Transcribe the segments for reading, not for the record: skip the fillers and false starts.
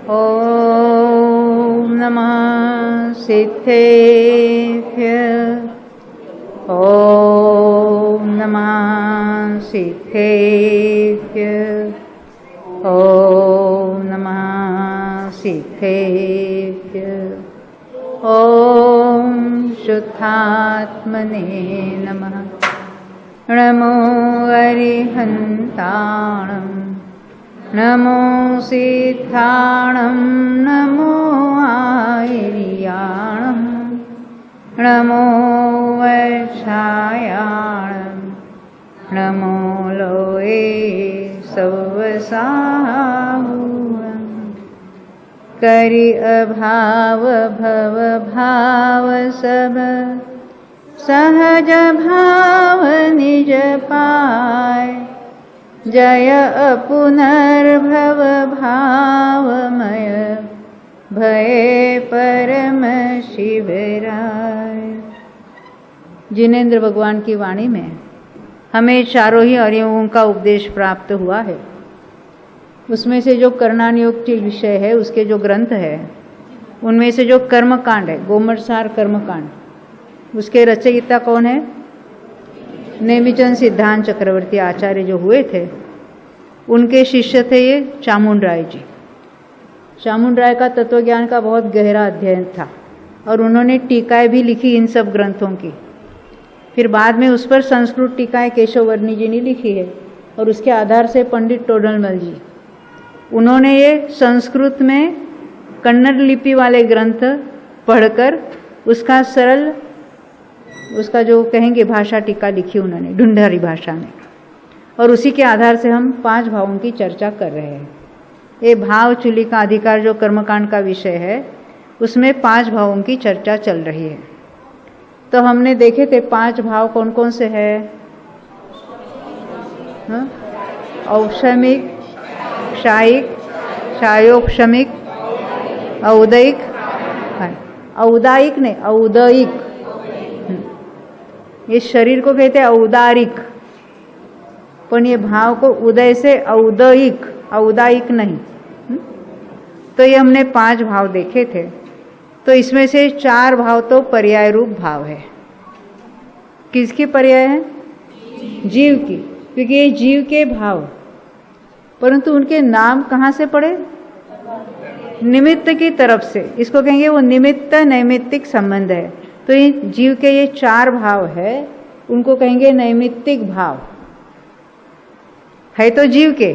ॐ नमः सिद्धेभ्यः। ॐ नमः सिद्धेभ्यः। ॐ नमः सिद्धेभ्यः। ॐ शुद्धात्मने नमः। नमो अरिहन्ताणं नमो सिद्धाणं नमो आयर्याणं नमो वैशायाणं नमो लोये सवसाहुं करि अभाव भव भाव सब सहज भाव निज पाय जय पुनर्भव भावमय भय परम शिवराय। जिनेंद्र भगवान की वाणी में हमें चारों ही अवयवों का उपदेश प्राप्त हुआ है। उसमें से जो कर्णानुयोग विषय है, उसके जो ग्रंथ है, उनमें से जो कर्मकांड है, गोमरसार कर्मकांड, उसके रचयिता कौन है? नेमिचंद सिद्धांत चक्रवर्ती आचार्य जो हुए थे, उनके शिष्य थे ये चामुंड राय जी। चामुंड राय का तत्वज्ञान का बहुत गहरा अध्ययन था और उन्होंने टीकाएं भी लिखी इन सब ग्रंथों की। फिर बाद में उस पर संस्कृत टीकाएं केशववर्णी जी ने लिखी है और उसके आधार से पंडित टोडरमल जी, उन्होंने ये संस्कृत में कन्नड़ लिपि वाले ग्रंथ पढ़कर उसका सरल, उसका जो कहेंगे भाषा टीका लिखी उन्होंने ढूंढारी भाषा में, और उसी के आधार से हम 5 भावों की चर्चा कर रहे हैं। ये भाव चुली का अधिकार जो कर्मकांड का विषय है, उसमें 5 भावों की चर्चा चल रही है। तो हमने देखे थे 5 भाव कौन कौन से हैं? औक्षमिक, क्षायिक, क्षायोक्षमिक, औदयिक, औदायिक नहीं औदयिक, ये शरीर को कहते हैं औदारिक, पर ये भाव को उदय से औदयिक, औदायिक नहीं। तो ये हमने 5 भाव देखे थे। तो इसमें से 4 भाव तो पर्याय रूप भाव है। किसकी पर्याय है? जीव की, क्योंकि ये जीव के भाव, परंतु उनके नाम कहाँ से पड़े? निमित्त की तरफ से। इसको कहेंगे वो निमित्त नैमित्तिक संबंध है। तो ये जीव के ये 4 भाव है, उनको कहेंगे नैमित्तिक भाव। है तो जीव के,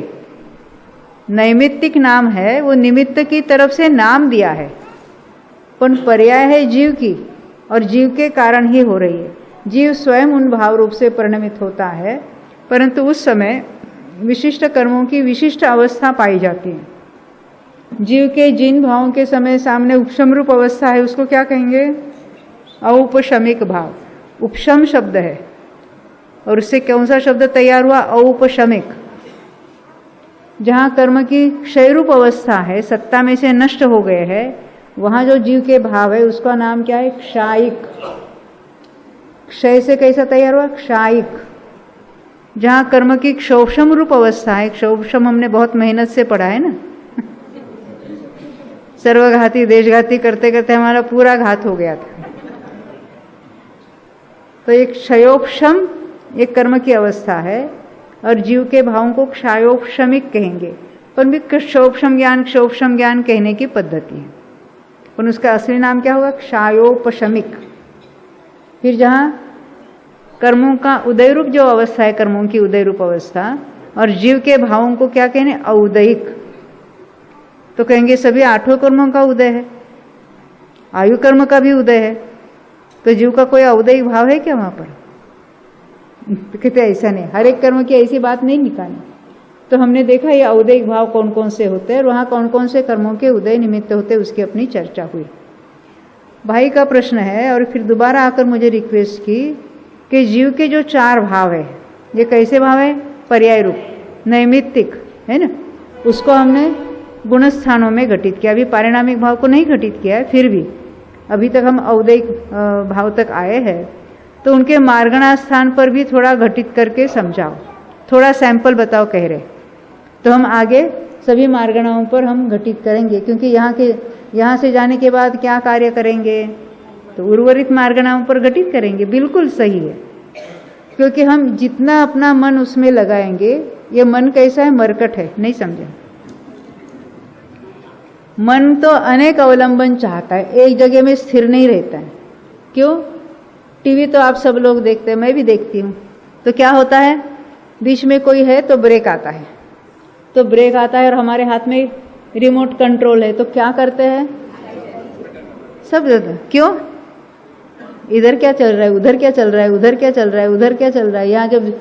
नैमित्तिक नाम है, वो निमित्त की तरफ से नाम दिया है, पर पर्याय है जीव की और जीव के कारण ही हो रही है। जीव स्वयं उन भाव रूप से परिणमित होता है, परंतु उस समय विशिष्ट कर्मों की विशिष्ट अवस्था पाई जाती है। जीव के जिन भावों के समय सामने उपशम रूप अवस्था है, उसको क्या कहेंगे? औपशमिक भाव। उपशम शब्द है और उससे कौन सा शब्द तैयार हुआ? औपशमिक। जहाँ कर्म की क्षय रूप अवस्था है, सत्ता में से नष्ट हो गए हैं, वहाँ जो जीव के भाव है उसका नाम क्या है? क्षायिक। क्षय से कैसा तैयार हुआ? क्षायिक। जहाँ कर्म की क्षोभम रूप अवस्था है, क्षोभम हमने बहुत मेहनत से पढ़ा है ना, सर्वघाती देशघाती करते करते हमारा पूरा घात हो गया था। तो एक क्षयोपशम एक कर्म की अवस्था है और जीव के भावों को क्षयोपशमिक कहेंगे, पर भी क्षोभम ज्ञान कहने की पद्धति है, पर उसका असली नाम क्या होगा? क्षयोपशमिक। फिर जहाँ कर्मों का उदय रूप जो अवस्था है, कर्मों की उदय रूप अवस्था, और जीव के भावों को क्या कहने? औदयिक। तो कहेंगे सभी 8 कर्मों का उदय है, आयु कर्म का भी उदय है, तो जीव का कोई औदयिक भाव है क्या वहां पर? तो कहते ऐसा नहीं, हर एक कर्म की ऐसी बात नहीं निकाली। तो हमने देखा ये औदयिक भाव कौन कौन से होते हैं और वहाँ कौन कौन से कर्मों के उदय निमित्त होते हैं, उसकी अपनी चर्चा हुई। भाई का प्रश्न है और फिर दोबारा आकर मुझे रिक्वेस्ट की कि जीव के जो 4 भाव है, ये कैसे भाव है? पर्याय रूप, नैमित्तिक है ना, उसको हमने गुण स्थानों में घटित किया। अभी पारिणामिक भाव को नहीं घटित किया है, फिर भी अभी तक हम औदयिक भाव तक आए हैं, तो उनके मार्गणा स्थान पर भी थोड़ा घटित करके समझाओ, थोड़ा सैंपल बताओ कह रहे। तो हम आगे सभी मार्गणाओं पर हम घटित करेंगे, क्योंकि यहाँ से जाने के बाद क्या कार्य करेंगे, तो उर्वरित मार्गणाओं पर घटित करेंगे। बिल्कुल सही है, क्योंकि हम जितना अपना मन उसमें लगाएंगे, ये मन कैसा है, मरकट है, नहीं समझे। मन तो अनेक अवलंबन चाहता है, एक जगह में स्थिर नहीं रहता है। क्यों? टीवी तो आप सब लोग देखते हैं, मैं भी देखती हूँ। तो क्या होता है, बीच में कोई है तो ब्रेक आता है, तो ब्रेक आता है और हमारे हाथ में रिमोट कंट्रोल है, तो क्या करते हैं सब जगह। क्यों? इधर क्या चल रहा है, उधर क्या चल रहा है, उधर क्या चल रहा है, उधर क्या चल रहा है। यहाँ जब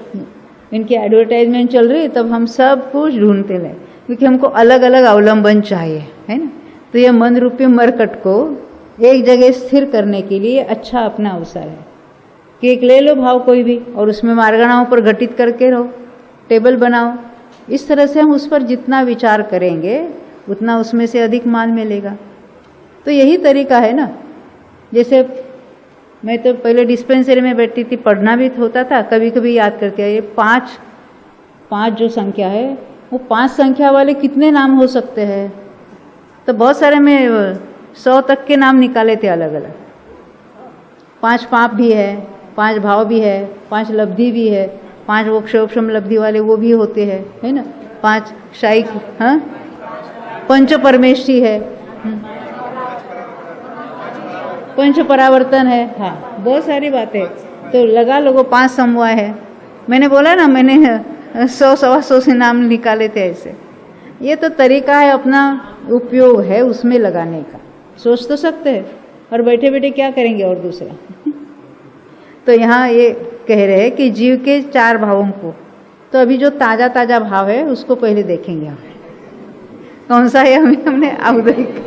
इनकी एडवर्टाइजमेंट चल रही है तब हम सब कुछ ढूंढते रहे, क्योंकि हमको अलग अलग अवलंबन चाहिए, है ना। तो ये मन रूपी मरकट को एक जगह स्थिर करने के लिए अच्छा अपना अवसर है कि एक ले लो भाव कोई भी और उसमें मार्गणाओं पर घटित करके रहो, टेबल बनाओ। इस तरह से हम उस पर जितना विचार करेंगे उतना उसमें से अधिक माल मिलेगा। तो यही तरीका है ना। जैसे मैं तो पहले डिस्पेंसरी में बैठती थी, पढ़ना भी होता था, कभी कभी याद करके ये पाँच जो संख्या है, वो 5 संख्या वाले कितने नाम हो सकते हैं। तो बहुत सारे में 100 तक के नाम निकाले थे अलग अलग। 5 पाप भी है, 5 भाव भी है, 5 लब्धि भी है, 5 मोक्षोपशम लब्धि वाले वो भी होते हैं, है ना। 5 शाही, हाँ, पंच परमेष्ठी है, पंच परावर्तन है, हाँ, बहुत सारी बातें। तो लगा लोगों 5 समवाय है। मैंने बोला ना, मैंने 100-125 से नाम निकाले थे ऐसे। ये तो तरीका है, अपना उपयोग है उसमें लगाने का। सोच तो सकते हैं, और बैठे बैठे क्या करेंगे और दूसरा। तो यहाँ ये कह रहे हैं कि जीव के 4 भावों को, तो अभी जो ताज़ा ताज़ा भाव है उसको पहले देखेंगे हम। कौन सा है? हमने औदैहिक,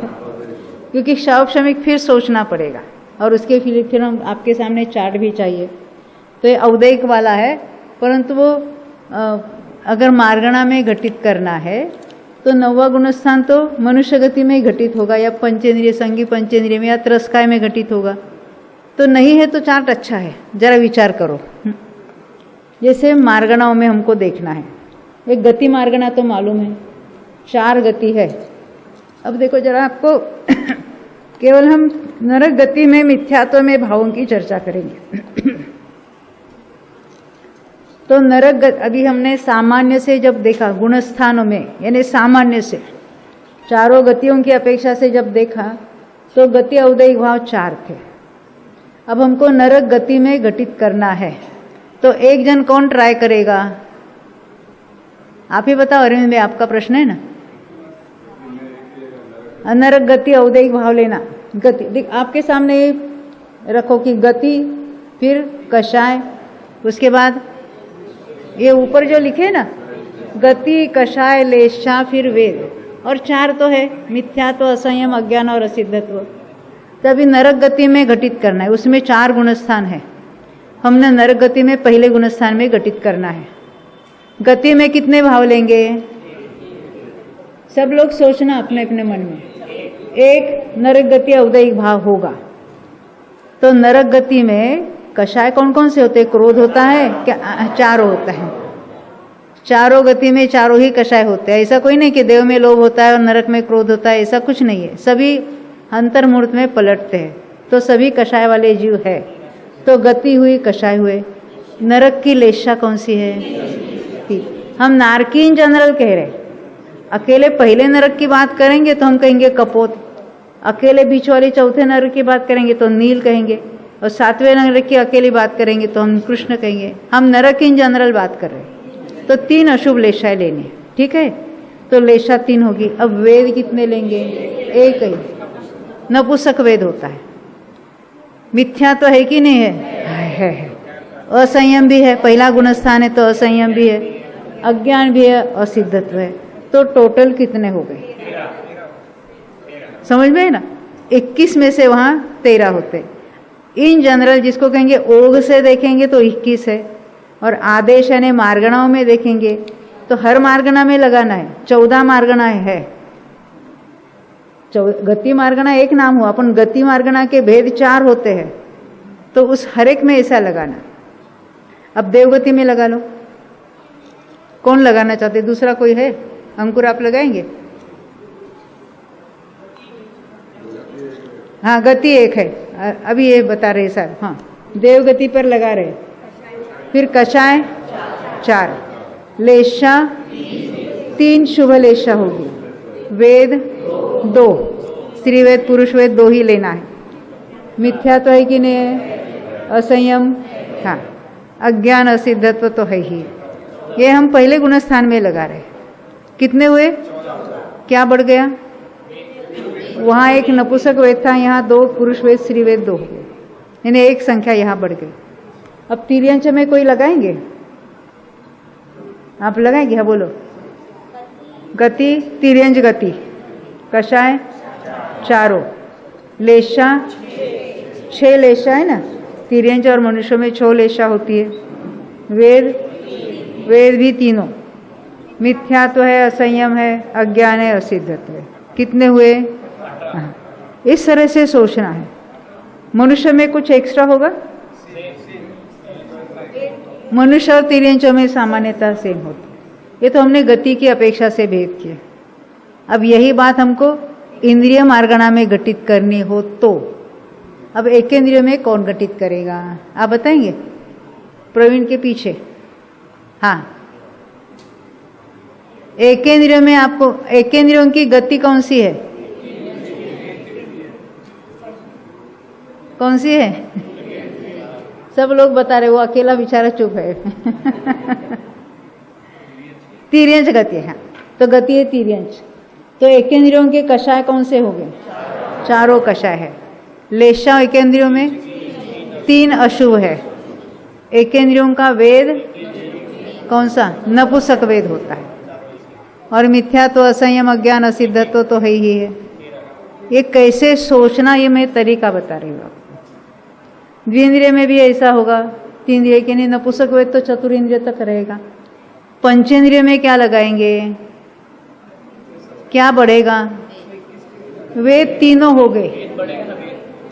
क्योंकि शवक्षमिक फिर सोचना पड़ेगा, और उसके फिर हम आपके सामने चार्ट भी चाहिए। तो ये औदैहिक वाला है, परंतु वो अगर मार्गणा में घटित करना है तो 9वां गुणस्थान तो मनुष्य गति में ही घटित होगा, या पंचेंद्रिय संगी पंचेंद्रिय में, या त्रस्काय में घटित होगा। तो नहीं है तो चार्ट अच्छा है, जरा विचार करो। जैसे मार्गणाओं में हमको देखना है, एक गति मार्गणा तो मालूम है, 4 गति है। अब देखो जरा, आपको केवल हम नरक गति में मिथ्यात्व में भावों की चर्चा करेंगे। तो नरक अभी हमने सामान्य से जब देखा, गुणस्थानों में यानी सामान्य से, चारों गतियों की अपेक्षा से जब देखा तो गति औदैहिक भाव 4 थे। अब हमको नरक गति में घटित करना है, तो एक जन कौन ट्राई करेगा? आप ही बताओ अरविंद भाई, आपका प्रश्न है ना। नरक गति औदैहिक भाव लेना। गति आपके सामने रखो कि गति, फिर कषाय, उसके बाद ये ऊपर जो लिखे ना, गति, कषाय, लेशा, फिर वेद, और 4 तो है, मिथ्यात्व, असंयम, अज्ञान और असिद्धत्व। तभी नरक गति में घटित करना है, उसमें 4 गुणस्थान है। हमने नरक गति में पहले गुणस्थान में घटित करना है। गति में कितने भाव लेंगे? सब लोग सोचना अपने अपने मन में। एक नरक गति औदैहिक भाव होगा। तो नरक गति में कषाय कौन कौन से होते हैं? क्रोध होता है क्या? 4 होता है। चारों गति में 4 ही कषाय होते हैं। ऐसा कोई नहीं कि देव में लोभ होता है और नरक में क्रोध होता है, ऐसा कुछ नहीं है। सभी अंतर्मूर्त में पलटते हैं, तो सभी कषाय वाले जीव है। तो गति हुई, कषाय हुए। नरक की लेशा कौन सी है? हम नारकी इन जनरल कह रहे। अकेले पहले नरक की बात करेंगे तो हम कहेंगे कपोत, अकेले बीच वाले चौथे नरक की बात करेंगे तो नील कहेंगे, और 7वें नरक की अकेली बात करेंगे तो हम कृष्ण कहेंगे। हम नरक इन जनरल बात कर रहे हैं। तो 3 अशुभ लेशाएं लेनी, ठीक है। तो लेशा 3 होगी। अब वेद कितने लेंगे? 1 ही। नपुंसक वेद होता है। मिथ्या तो है कि नहीं है? असंयम भी है, पहला गुणस्थान है तो असंयम भी है, अज्ञान भी है, असिद्धत्व है। तो टोटल कितने हो गए? समझ में है ना। 21 में से वहां 13 होते। इन जनरल जिसको कहेंगे ओघ से देखेंगे तो 21 है, और आदेश यानी मार्गणाओं में देखेंगे तो हर मार्गणा में लगाना है। 14 मार्गणा है। गति मार्गणा एक नाम हुआ, अपन गति मार्गणा के भेद 4 होते हैं, तो उस हर एक में ऐसा लगाना। अब देवगति में लगा लो। कौन लगाना चाहते? दूसरा कोई है? अंकुर आप लगाएंगे? हाँ, गति एक है, अभी ये बता रहे साहब। हाँ, देव गति पर लगा रहे। फिर कषाय 4, लेशा 3 शुभ लेशा होगी, वेद 2, स्त्री वेद पुरुष वेद 2 ही लेना है। मिथ्या तो है कि नहीं है? असंयम, हाँ, अज्ञान असिद्धत्व तो है ही। ये हम पहले गुणस्थान में लगा रहे। कितने हुए? क्या बढ़ गया? वहाँ एक नपुंसक वेद था, यहाँ 2 पुरुष वेद स्त्री वेद 2 हो गए, यानी एक संख्या यहाँ बढ़ गई। अब तिर्यंच में कोई लगाएंगे? आप लगाएंगे? हाँ बोलो। गति, तिर्यंच गति, कषाय 4, लेशा 6 लेशा है ना, तिर्यंच और मनुष्य में 6 लेशा होती है। वेद भी 3, मिथ्यात्व है, असंयम है, अज्ञान है, असिद्धत्व है। कितने हुए? हाँ, इस तरह से सोचना है। मनुष्य में कुछ एक्स्ट्रा होगा? मनुष्य और तिर्यंचों में सामान्यता सेम होती है। ये तो हमने गति की अपेक्षा से भेद किया। अब यही बात हमको इंद्रिय मार्गणा में घटित करनी हो तो अब एकेंद्रिय में कौन घटित करेगा? आप बताएंगे? प्रवीण के पीछे। हाँ, एकेंद्रिय में आपको एकेंद्रियों की गति कौन सी है? कौन सी है? सब लोग बता रहे, वो अकेला बेचारा चुप है। तिर्यंच गति है, तो गति है तिर्यंच। तो एकेंद्रियों के कषाय कौन से हो गए? 4 कषाय है। लेशा एकेंद्रियों में 3 अशुभ है। एकेंद्रियों का वेद कौन सा? नपुंसक वेद होता है। और मिथ्या तो असंयम अज्ञान असिद्धत्व तो है ही है। ये कैसे सोचना, ये मैं तरीका बता रही हूँ आपको। द्विंद्रिय में भी ऐसा होगा, 3 इंद्रिय के नहीं, नपुंसक वेद तो चतुर्ंद्रिय तक रहेगा। पंचेंद्रिय में क्या लगाएंगे? क्या बढ़ेगा? वेद 3 हो गए,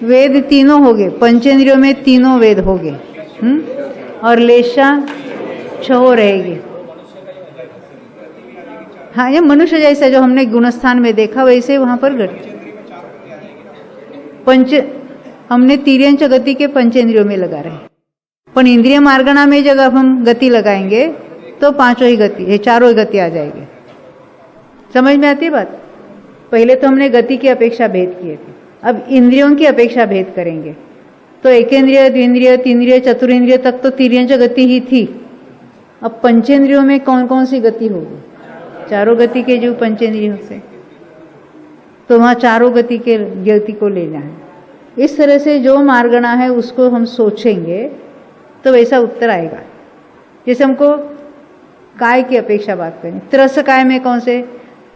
वेद 3 हो गए, पंचेंद्रियों में 3 वेद हो गए। और लेशा 6 रहेगी। हाँ, ये मनुष्य जैसा जो हमने गुणस्थान में देखा वैसे वहां पर हमने तिर्यंच गति के पंचेंद्रियों में लगा रहे हैं। पर इंद्रिय मार्गणा में जब हम गति लगाएंगे तो 5 ही गति, 4 ही गति आ जाएगी। समझ में आती है बात? पहले तो हमने गति की अपेक्षा भेद किए थे, अब इंद्रियों की अपेक्षा भेद करेंगे। तो एकेंद्रिय, द्विंद्रिय, तीन्द्रिय, चतुरेंद्रिय तक तो तिर्यंच गति ही थी। अब पंचेंद्रियों में कौन कौन सी गति होगी? 4 गति के जो पंचेंद्रियों से, तो वहाँ 4 गति के गति को लेना है। इस तरह से जो मार्गणा है उसको हम सोचेंगे तो वैसा उत्तर आएगा। जैसे हमको काय की अपेक्षा बात करें, त्रस काय में कौन से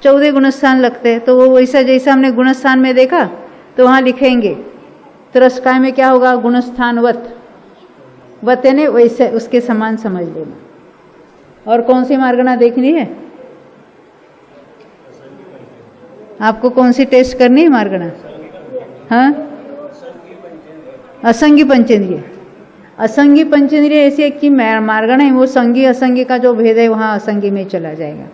14 गुणस्थान लगते हैं, तो वो वैसा जैसा हमने गुणस्थान में देखा तो वहाँ लिखेंगे त्रस काय में क्या होगा? गुणस्थानवत, वत ने वैसे उसके समान समझ लेना। और कौन सी मार्गणा देखनी है आपको? कौन सी टेस्ट करनी है मार्गणा? हाँ, असंगी पंचेंद्रिय। असंगी पंचेंद्रिय ऐसी एक की मार्गणा है, वो संगी असंगी का जो भेद है वहाँ असंगी में चला जाएगा।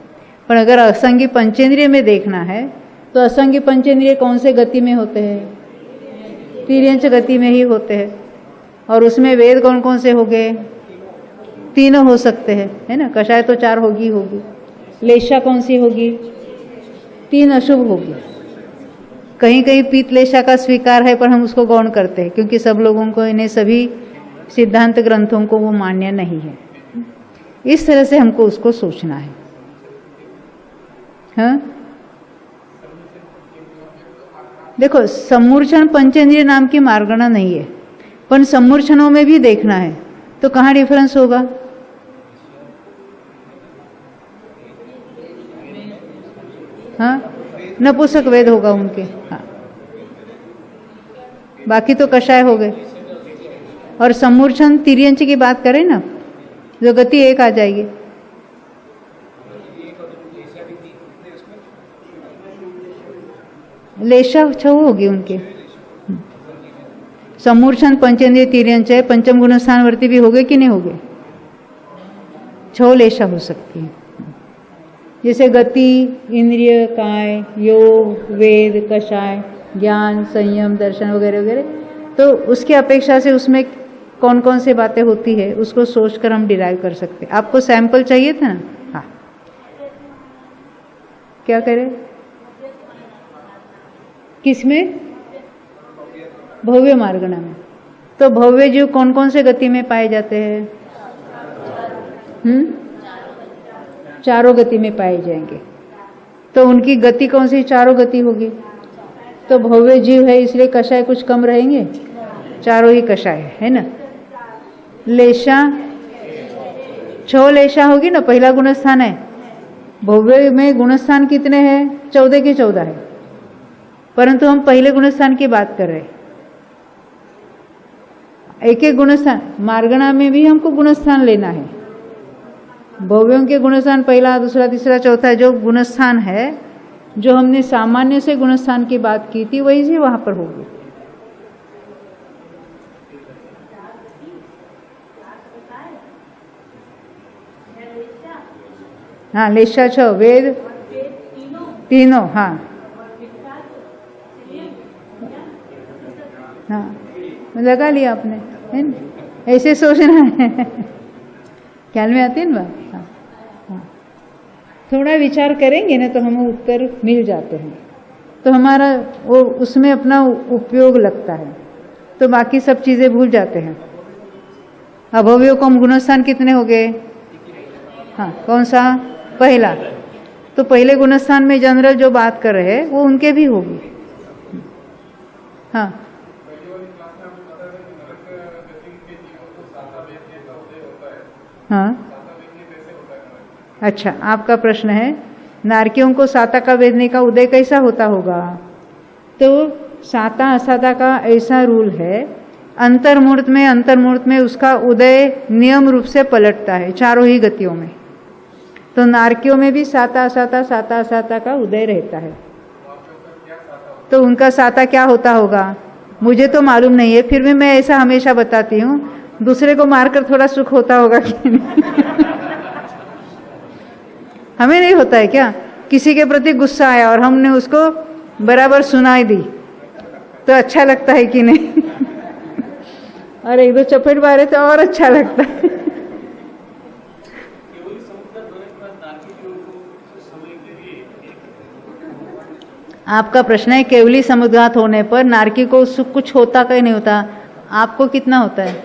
पर अगर असंगी पंचेंद्रिय में देखना है तो असंगी पंचेंद्रिय कौन से गति में होते हैं? तिर्यंच गति में ही होते हैं। और उसमें वेद कौन कौन से हो गए? 3 हो सकते हैं, है ना। कषाय तो 4 होगी। लेशा कौन सी होगी? 3 अशुभ होगी। कहीं कहीं पीत लेशा का स्वीकार है, पर हम उसको गौण करते हैं क्योंकि सब लोगों को, इन्हें सभी सिद्धांत ग्रंथों को वो मान्य नहीं है। इस तरह से हमको उसको सोचना है। हाँ, देखो, सम्मूर्छन पंचेंद्रिय नाम की मार्गणा नहीं है, पर सम्मूर्छनों में भी देखना है तो कहाँ डिफरेंस होगा? हाँ, नपुंसक वेद होगा उनके। हाँ, बाकी तो कषाय हो गए। और सम्मूर्छन तिर्यंच की बात करें ना, जो गति 1 आ जाएगी। लेशा 6 होगी उनके। सम्मूर्छन पंचेंद्रिय तिर्यंच है, पंचम गुण स्थानवर्ती भी हो गए कि नहीं हो गए? 6 लेशा हो सकती है। जैसे गति, इंद्रिय, काय, योग, वेद, कषाय, ज्ञान, संयम, दर्शन वगैरह वगैरह, तो उसकी अपेक्षा से उसमें कौन कौन सी बातें होती है उसको सोचकर हम डिराइव कर सकते हैं। आपको सैंपल चाहिए था ना? हाँ, क्या करें? किसमें? भव्य मार्गणा में। तो भव्य जीव कौन कौन से गति में पाए जाते हैं? चारों गति में पाए जाएंगे। तो उनकी गति कौन सी चारों गति होगी? तो भव्य जीव है इसलिए कषाय कुछ कम रहेंगे, चारों ही कषाय है ना। लेशा 6 लेशा होगी ना, पहला गुणस्थान है। भव्य में गुणस्थान कितने हैं? 14 के 14 है, परंतु हम पहले गुणस्थान की बात कर रहे हैं। एक एक गुणस्थान, मार्गणा में भी हमको गुणस्थान लेना है। भव्यों के गुणस्थान पहला, दूसरा, तीसरा, चौथा, जो गुणस्थान है, जो हमने सामान्य से गुणस्थान की बात की थी, वही से वहां पर होगी। हाँ, लेशा 6, वेद तीनों, हाँ हाँ, लगा लिया आपने, है ना? ऐसे सोचना है। ख्याल में आती है ना बात? हाँ हाँ, थोड़ा विचार करेंगे ना तो हमें उत्तर मिल जाते हैं, तो हमारा वो उसमें अपना उपयोग लगता है, तो बाकी सब चीजें भूल जाते हैं। अभव्यों को गुणस्थान कितने हो गए? हाँ, कौन सा? पहला। तो पहले गुणस्थान में जनरल जो बात कर रहे हैं वो उनके भी होगी। हाँ, हाँ, अच्छा, आपका प्रश्न है नारकियों को साता का वेदने का उदय कैसा होता होगा? तो साता असाता का ऐसा रूल है, अंतर्मुहूर्त में उसका उदय नियम रूप से पलटता है चारों ही गतियों में। तो नारकियों में भी साता असाता का उदय रहता है। तो उनका साता क्या होता होगा मुझे तो मालूम नहीं है, फिर भी मैं ऐसा हमेशा बताती हूँ, दूसरे को मारकर थोड़ा सुख होता होगा कि नहीं? हमें नहीं होता है क्या? किसी के प्रति गुस्सा आया और हमने उसको बराबर सुनाई दी तो अच्छा लगता है कि नहीं? और एक दो चपेट मारे तो और अच्छा लगता है। आपका प्रश्न है केवली समुद्घात होने पर नारकी को सुख कुछ होता कि नहीं होता? आपको कितना होता है?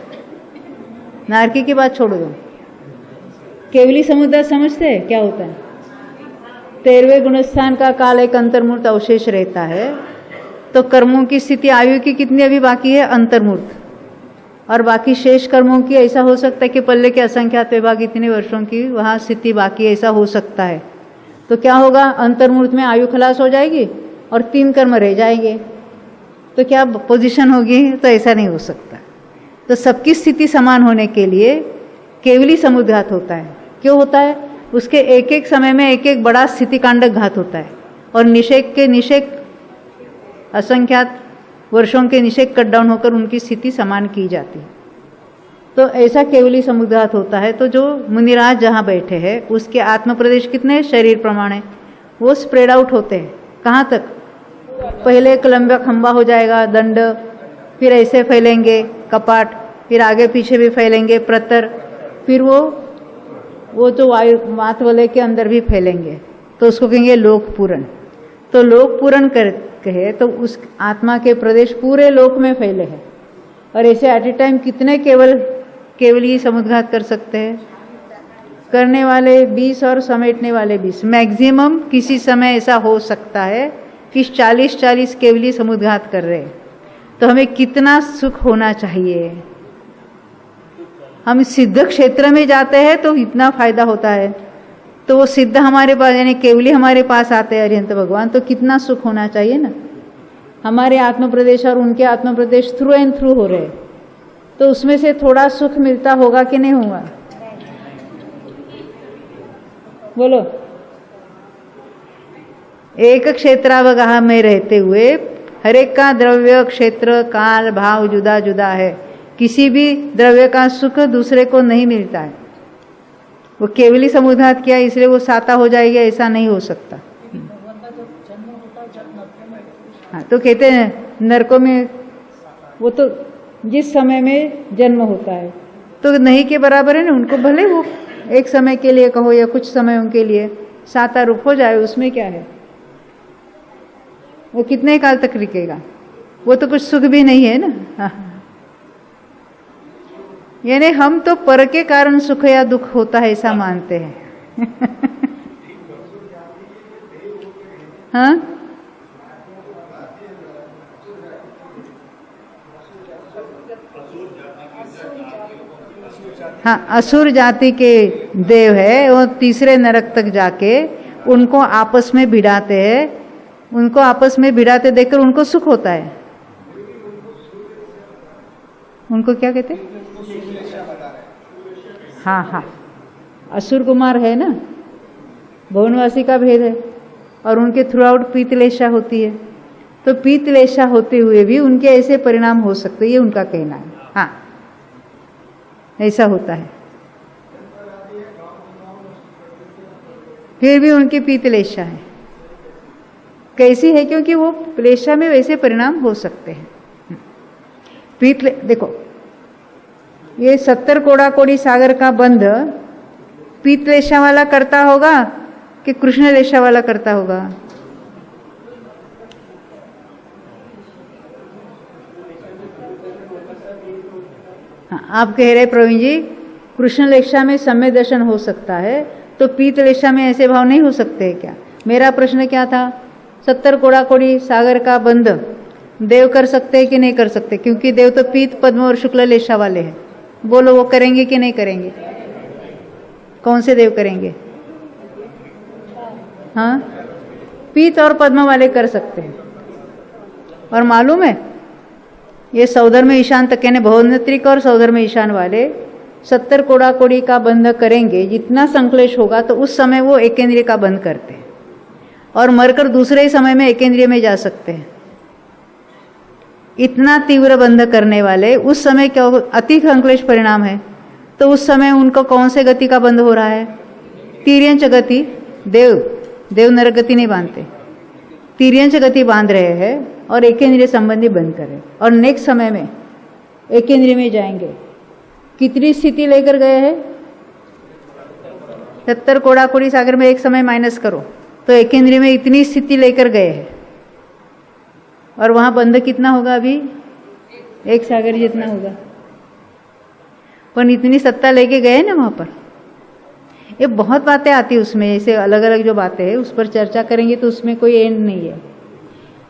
नारकी की बात छोड़ दो, केवली समुद्घात समझते हैं क्या होता है? 13वें गुणस्थान का काल एक अंतर्मूर्त अवशेष रहता है। तो कर्मों की स्थिति, आयु की कितनी अभी बाकी है? अंतर्मूर्त। और बाकी शेष कर्मों की ऐसा हो सकता है कि पल्ले के असंख्यात विभाग इतने वर्षों की वहां स्थिति बाकी, ऐसा हो सकता है। तो क्या होगा? अंतर्मूर्त में आयु खलास हो जाएगी और 3 कर्म रह जाएंगे, तो क्या पोजीशन होगी? तो ऐसा नहीं हो सकता। तो सबकी स्थिति समान होने के लिए केवली समुद्घात होता है। क्यों होता है? उसके एक एक समय में एक एक बड़ा स्थितिकांडक घात होता है, और निषेक के निषेक असंख्यात वर्षों के निषेक कट डाउन होकर उनकी स्थिति समान की जाती है। तो ऐसा केवली समुद्घात होता है। तो जो मुनिराज जहाँ बैठे हैं उसके आत्म प्रदेश कितने शरीर प्रमाण है? वो स्प्रेड आउट होते हैं। कहाँ तक? पहले एक लंबा खंबा हो जाएगा दंड, फिर ऐसे फैलेंगे कपाट, फिर आगे पीछे भी फैलेंगे प्रतर, फिर वो जो वायु मात वलय के अंदर भी फैलेंगे, तो उसको कहेंगे लोक पूरण। तो लोक पूरण कहे तो उस आत्मा के प्रदेश पूरे लोक में फैले हैं। और ऐसे एट ए टाइम कितने केवल ही समुद्घात कर सकते हैं? करने वाले 20 और समेटने वाले 20। मैक्सिमम किसी समय ऐसा हो सकता है कि 40 केवली समुद्घात कर रहे हैं। तो हमें कितना सुख होना चाहिए? हम सिद्ध क्षेत्र में जाते हैं तो इतना फायदा होता है, तो वो सिद्ध हमारे पास यानी केवली हमारे पास आते हैं अरिहंत भगवान, तो कितना सुख होना चाहिए ना। हमारे आत्म प्रदेश और उनके आत्म प्रदेश थ्रू एंड थ्रू हो रहे, तो उसमें से थोड़ा सुख मिलता होगा कि नहीं होगा? बोलो। एक क्षेत्रावगाह में रहते हुए हर एक का द्रव्य, क्षेत्र, काल, भाव जुदा जुदा है। किसी भी द्रव्य का सुख दूसरे को नहीं मिलता है। वो केवली समुद्घात किया इसलिए वो साता हो जाएगा, ऐसा नहीं हो सकता। हाँ, तो कहते हैं नरकों में वो तो जिस समय में जन्म होता है तो नहीं के बराबर है ना, उनको भले वो एक समय के लिए कहो या कुछ समयों के लिए साता रूप हो जाए, उसमें क्या है, वो कितने काल तक टिकेगा, वो तो कुछ सुख भी नहीं है ना। हाँ। यानी हम तो पर के कारण सुख या दुख होता है ऐसा मानते हैं। हाँ, हाँ, असुर जाति के देव है, वो तीसरे नरक तक जाके उनको आपस में भिड़ाते हैं, उनको आपस में भिड़ाते देखकर उनको सुख होता है। उनको क्या कहते हैं? हाँ हाँ, असुर कुमार है ना, भुवनवासी का भेद है, और उनके थ्रू आउट पीतलेशा होती है, तो पीतलेशा होते हुए भी उनके ऐसे परिणाम हो सकते, ये उनका कहना है। हाँ, ऐसा होता है, फिर भी उनकी पीतलेशा है। कैसी है? क्योंकि वो प्लेशा में वैसे परिणाम हो सकते हैं। देखो, ये 70 कोड़ा कोड़ी सागर का बंध पीतलेशा वाला करता होगा कि कृष्ण लेशा वाला करता होगा? हाँ, आप कह रहे प्रवीण जी कृष्ण लेशा में सम्य दर्शन हो सकता है, तो पीतलेशा में ऐसे भाव नहीं हो सकते हैं क्या? मेरा प्रश्न क्या था? 70 कोड़ा कोड़ी सागर का बंध देव कर सकते हैं कि नहीं कर सकते? क्योंकि देव तो पीत, पद्म और शुक्ल लेशा वाले हैं। बोलो वो करेंगे कि नहीं करेंगे? कौन से देव करेंगे? हाँ, पीत और पद्म वाले कर सकते हैं। और मालूम है, ये सौधर में ईशान तक यानी भवनत्रिक और सौधर में ईशान वाले 70 कोड़ा कोड़ी का बंध करेंगे, जितना संक्लेश होगा तो उस समय वो एकेंद्रिय का बंध करते हैं, और मरकर दूसरे ही समय में एकेंद्रिय में जा सकते हैं। इतना तीव्र बंध करने वाले उस समय क्या अति संक्लेश परिणाम है, तो उस समय उनको कौन से गति का बंध हो रहा है? तिर्यंच गति। देव नरक गति नहीं बांधते, तिर्यंच गति बांध रहे हैं और एकेंद्रिय संबंधी बंद कर रहे हैं, और नेक्स्ट समय में एकेंद्रिय में जाएंगे। कितनी स्थिति लेकर गए हैं? 70 कोड़ा कोड़ी सागर में एक समय माइनस करो तो एकेंद्रिय में इतनी स्थिति लेकर गए हैं, और वहां बंध कितना होगा? अभी एक सागर जितना होगा, पर इतनी सत्ता लेके गए ना वहां पर। ये बहुत बातें आती है उसमें, ऐसे अलग अलग जो बातें हैं उस पर चर्चा करेंगे तो उसमें कोई एंड नहीं है।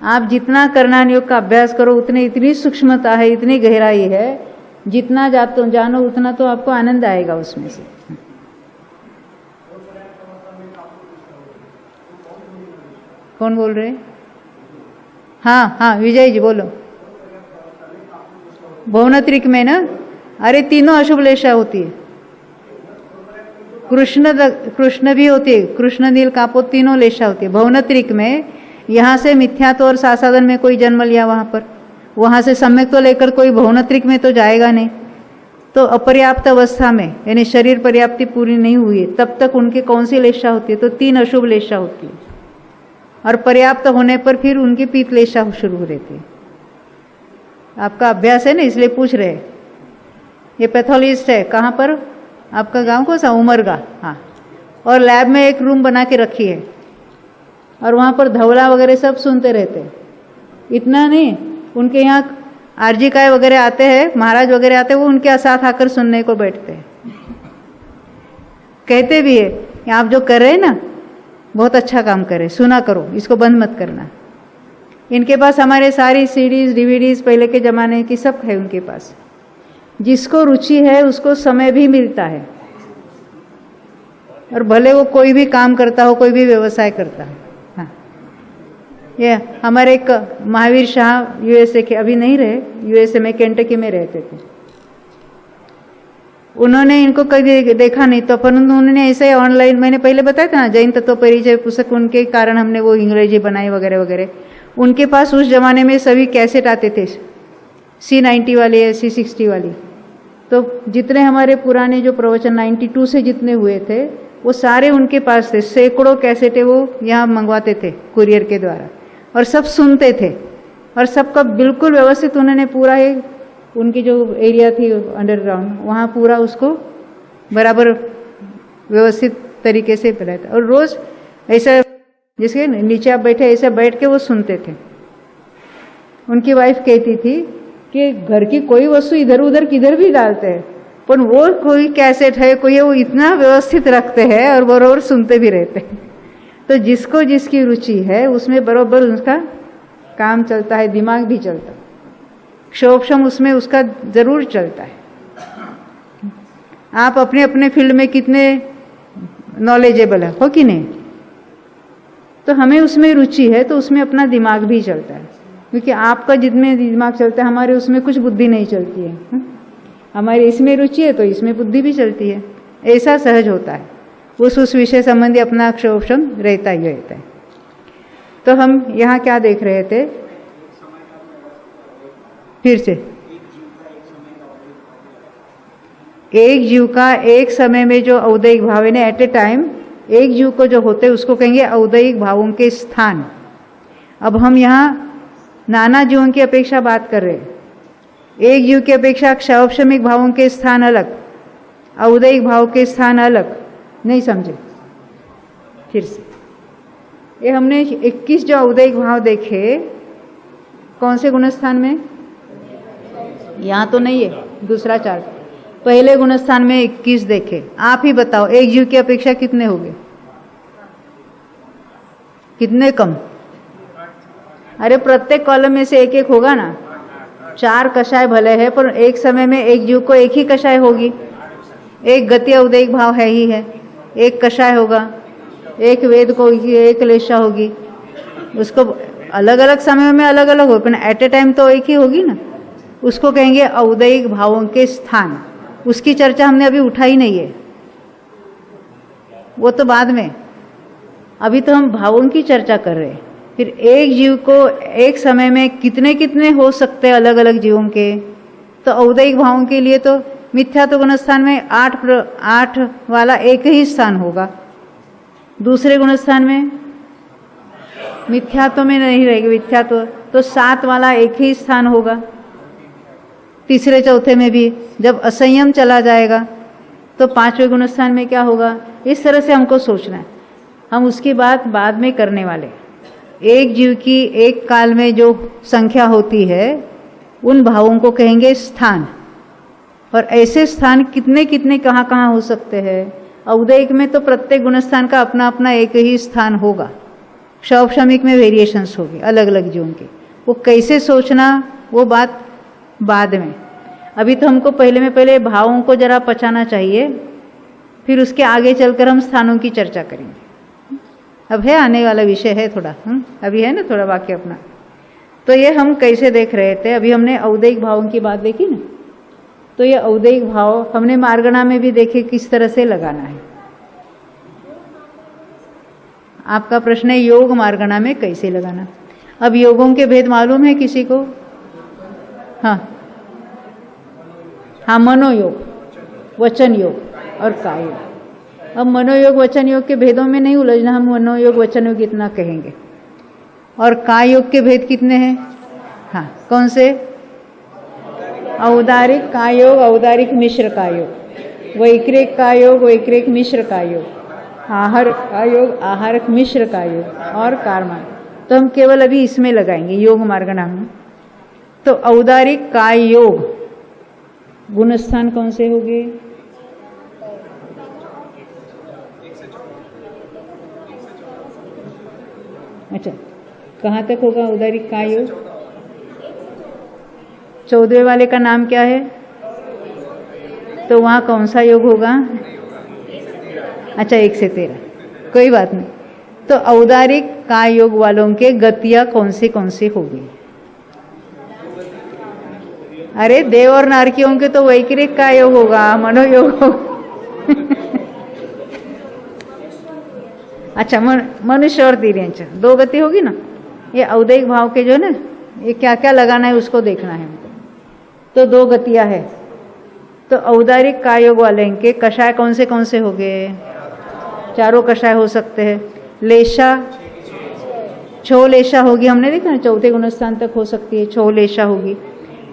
आप जितना करणान योग का अभ्यास करो उतने इतनी सूक्ष्मता है, इतनी गहराई है, जितना जानो उतना तो आपको आनंद आएगा उसमें से। कौन बोल रहे? हाँ हाँ, विजय जी बोलो। भुवनत्रिक में ना, अरे तीनों अशुभ लेशा होती है। कृष्ण भी होती है, कृष्ण नील कापोत तीनों लेशा होती है। भुवनत्रिक में यहाँ से मिथ्यात्व और सासाधन में कोई जन्म लिया वहां से सम्यक तो लेकर कोई भुवनत्रिक में तो जाएगा नहीं। तो अपर्याप्त अवस्था में यानी शरीर पर्याप्ति पूरी नहीं हुई है तब तक उनकी कौन सी लेशा होती है? तो 3 अशुभ लेशा होती है, और पर्याप्त होने पर फिर उनकी पीत लेशा शुरू हो रहती है। आपका अभ्यास है ना, इसलिए पूछ रहे। ये पैथोलॉजिस्ट है, कहाँ पर? आपका गांव कौन सा? उमरगा। हाँ, और लैब में एक रूम बना के रखी है, और वहाँ पर धवला वगैरह सब सुनते रहते। इतना नहीं, उनके यहाँ आरजी काय वगैरह आते हैं, महाराज वगैरह आते हैं, वो उनके साथ आकर सुनने को बैठते हैं। कहते भी है आप जो कर रहे हैं ना बहुत अच्छा काम कर रहे, सुना करो, इसको बंद मत करना। इनके पास हमारे सारी सीडीज डीवीडीज पहले के ज़माने की सब है उनके पास। जिसको रुचि है उसको समय भी मिलता है, और भले वो कोई भी काम करता हो, कोई भी व्यवसाय करता हो। हाँ, ये हमारे एक महावीर शाह यूएसए के, अभी नहीं रहे, यूएसए में केंटकी में रहते थे। उन्होंने इनको कभी देखा नहीं, तो अपन उन्होंने ऐसे ऑनलाइन, मैंने पहले बताया था ना, जैन तत्व परिचय पुस्तक, उनके कारण हमने वो अंग्रेजी बनाई वगैरह वगैरह। उनके पास उस जमाने में सभी कैसेट आते थे, C90 वाली या C60 वाली, तो जितने हमारे पुराने जो प्रवचन 92 से जितने हुए थे वो सारे उनके पास थे, सैकड़ों कैसेटें वो यहाँ मंगवाते थे कुरियर के द्वारा, और सब सुनते थे, और सबका बिल्कुल व्यवस्थित उन्होंने पूरा एक उनकी जो एरिया थी अंडरग्राउंड वहाँ पूरा उसको बराबर व्यवस्थित तरीके से रहता, और रोज ऐसा जिसके नीचे आप बैठे ऐसे बैठ के वो सुनते थे। उनकी वाइफ कहती थी कि घर की कोई वस्तु इधर उधर किधर भी डालते हैं, पर वो कोई कैसेट है कोई वो इतना व्यवस्थित रखते हैं और बरोबर सुनते भी रहते हैं। तो जिसको जिसकी रुचि है उसमें बरोबर उसका काम चलता है, दिमाग भी चलता है, क्षोभशम उसमें उसका जरूर चलता है। आप अपने अपने फील्ड में कितने नॉलेजेबल है, हो कि नहीं? तो हमें उसमें रुचि है तो उसमें अपना दिमाग भी चलता है, क्योंकि आपका जितने दिमाग चलता है हमारे उसमें कुछ बुद्धि नहीं चलती है। हमारी इसमें रुचि है तो इसमें बुद्धि भी चलती है, ऐसा सहज होता है। उस विषय संबंधी अपना क्षोभशम रहता ही रहता है। तो हम यहाँ क्या देख रहे थे फिर से, एक जीव का एक समय में जो औदैहिक भाव है, एट ए टाइम एक जीव को जो होते हैं उसको कहेंगे औदैहिक भावों के स्थान। अब हम यहाँ नाना जीवों की अपेक्षा बात कर रहे हैं। एक जीव की अपेक्षा क्षौभशमिक भावों के स्थान अलग, औदैहिक भाव के स्थान अलग, नहीं समझे? फिर से ये हमने 21 जो औदैहिक भाव देखे, कौन से गुणस्थान में? यहाँ तो नहीं है, दूसरा चार्ट। पहले गुणस्थान में 21 देखे। आप ही बताओ एक जीव की अपेक्षा कितने हो गए? कितने कम? अरे प्रत्येक कॉलम में से एक एक होगा ना। 4 कषाय भले है पर एक समय में एक जीव को एक ही कषाय होगी। एक गति औदैहिक भाव है ही है, एक कषाय होगा, एक वेद को होगी, एक लेशा होगी। उसको अलग अलग समय में अलग अलग होगा, एट ए टाइम तो एक ही होगी ना। उसको कहेंगे औदैहिक भावों के स्थान। उसकी चर्चा हमने अभी उठाई नहीं है, वो तो बाद में। अभी तो हम भावों की चर्चा कर रहे हैं। फिर एक जीव को एक समय में कितने कितने हो सकते हैं अलग अलग जीवों के? तो औदैहिक भावों के लिए तो मिथ्यात्व गुणस्थान में 8 वाला एक ही स्थान होगा। दूसरे गुणस्थान में मिथ्यात्व में नहीं रहेगी, मिथ्यात्व तो 7 वाला एक ही स्थान होगा। तीसरे चौथे में भी जब असंयम चला जाएगा तो 5वें गुणस्थान में क्या होगा? इस तरह से हमको सोचना है। हम उसकी बात बाद में करने वाले। एक जीव की एक काल में जो संख्या होती है उन भावों को कहेंगे स्थान। और ऐसे स्थान कितने कितने कहाँ कहाँ हो सकते हैं? औदैहिक में तो प्रत्येक गुणस्थान का अपना अपना एक ही स्थान होगा। क्षौभशमिक में वेरिएशंस होगी अलग अलग जीवों के। वो कैसे सोचना वो बात बाद में। अभी तो हमको पहले में पहले भावों को जरा पचाना चाहिए, फिर उसके आगे चलकर हम स्थानों की चर्चा करेंगे। अब है आने वाला विषय है थोड़ा, अभी है ना थोड़ा वाक्य अपना। तो ये हम कैसे देख रहे थे? अभी हमने औदैहिक भावों की बात देखी ना। तो ये औदैहिक भाव हमने मार्गणा में भी देखे किस तरह से लगाना है। आपका प्रश्न है योग मार्गणा में कैसे लगाना। अब योगों के भेद मालूम है किसी को? हाँ, मनोयोग, वचन योग और काय योग। अब मनोयोग वचन योग के भेदों में नहीं उलझना, हम मनोयोग वचन योग इतना कहेंगे। और काय योग के भेद कितने हैं? हाँ, कौन से? औदारिक काय योग, औदारिक मिश्र काय योग, वैक्रिक काय योग, वैक्रिक मिश्र काय योग, आहार काय योग, आहारक मिश्र काय योग और कारमान। तो हम केवल अभी इसमें लगाएंगे योग मार्गणा में। तो औदारिक काय योग गुणस्थान कौन से होंगे? अच्छा, कहाँ तक होगा औदारिक काय योग? 14वें वाले का नाम क्या है? तो वहाँ कौन सा योग होगा? अच्छा, 1 से 13, कोई बात नहीं। तो औदारिक काय योग वालों के गतियाँ कौन सी होगी? अरे देव और नारकियों के तो वैक्रिक काय योग होगा, मनोयोग होगा। अच्छा, मनुष्य और तिर्यंच 2 गति होगी ना। ये औदैहिक भाव के जो है ना, ये क्या क्या लगाना है उसको देखना है हमको। तो 2 गतियाँ है। तो औदारिक कायोग वाले के कषाय कौन से हो गए? चारों कषाय हो सकते हैं। लेशा, छो लेशा होगी, हमने देखा ना चौथे गुणस्थान तक हो सकती है, छो लेशा होगी।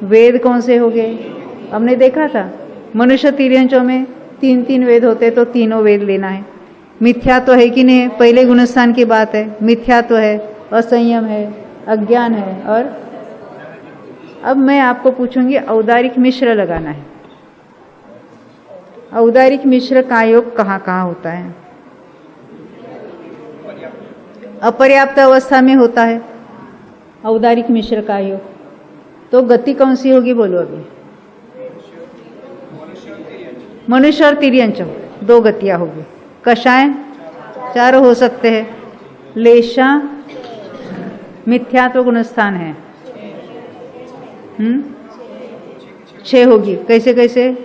वेद कौन से हो गए? हमने देखा था मनुष्य तिर्यंचों में 3 वेद होते तो तीनों वेद लेना है। मिथ्या तो है कि नहीं है? पहले गुणस्थान की बात है, मिथ्या तो है, असंयम है, अज्ञान है। और अब मैं आपको पूछूंगी औदारिक मिश्र लगाना है। औदारिक मिश्र का योग कहाँ कहाँ होता है? अपर्याप्त अवस्था में होता है औदारिक मिश्र का योग। तो गति कौन सी होगी बोलो अभी? मनुष्य और तिर्यंच 2 गतियां होगी। कषाय 4 हो सकते हैं। लेशा मिथ्यात्व गुणस्थान है 6 होगी। कैसे कैसे?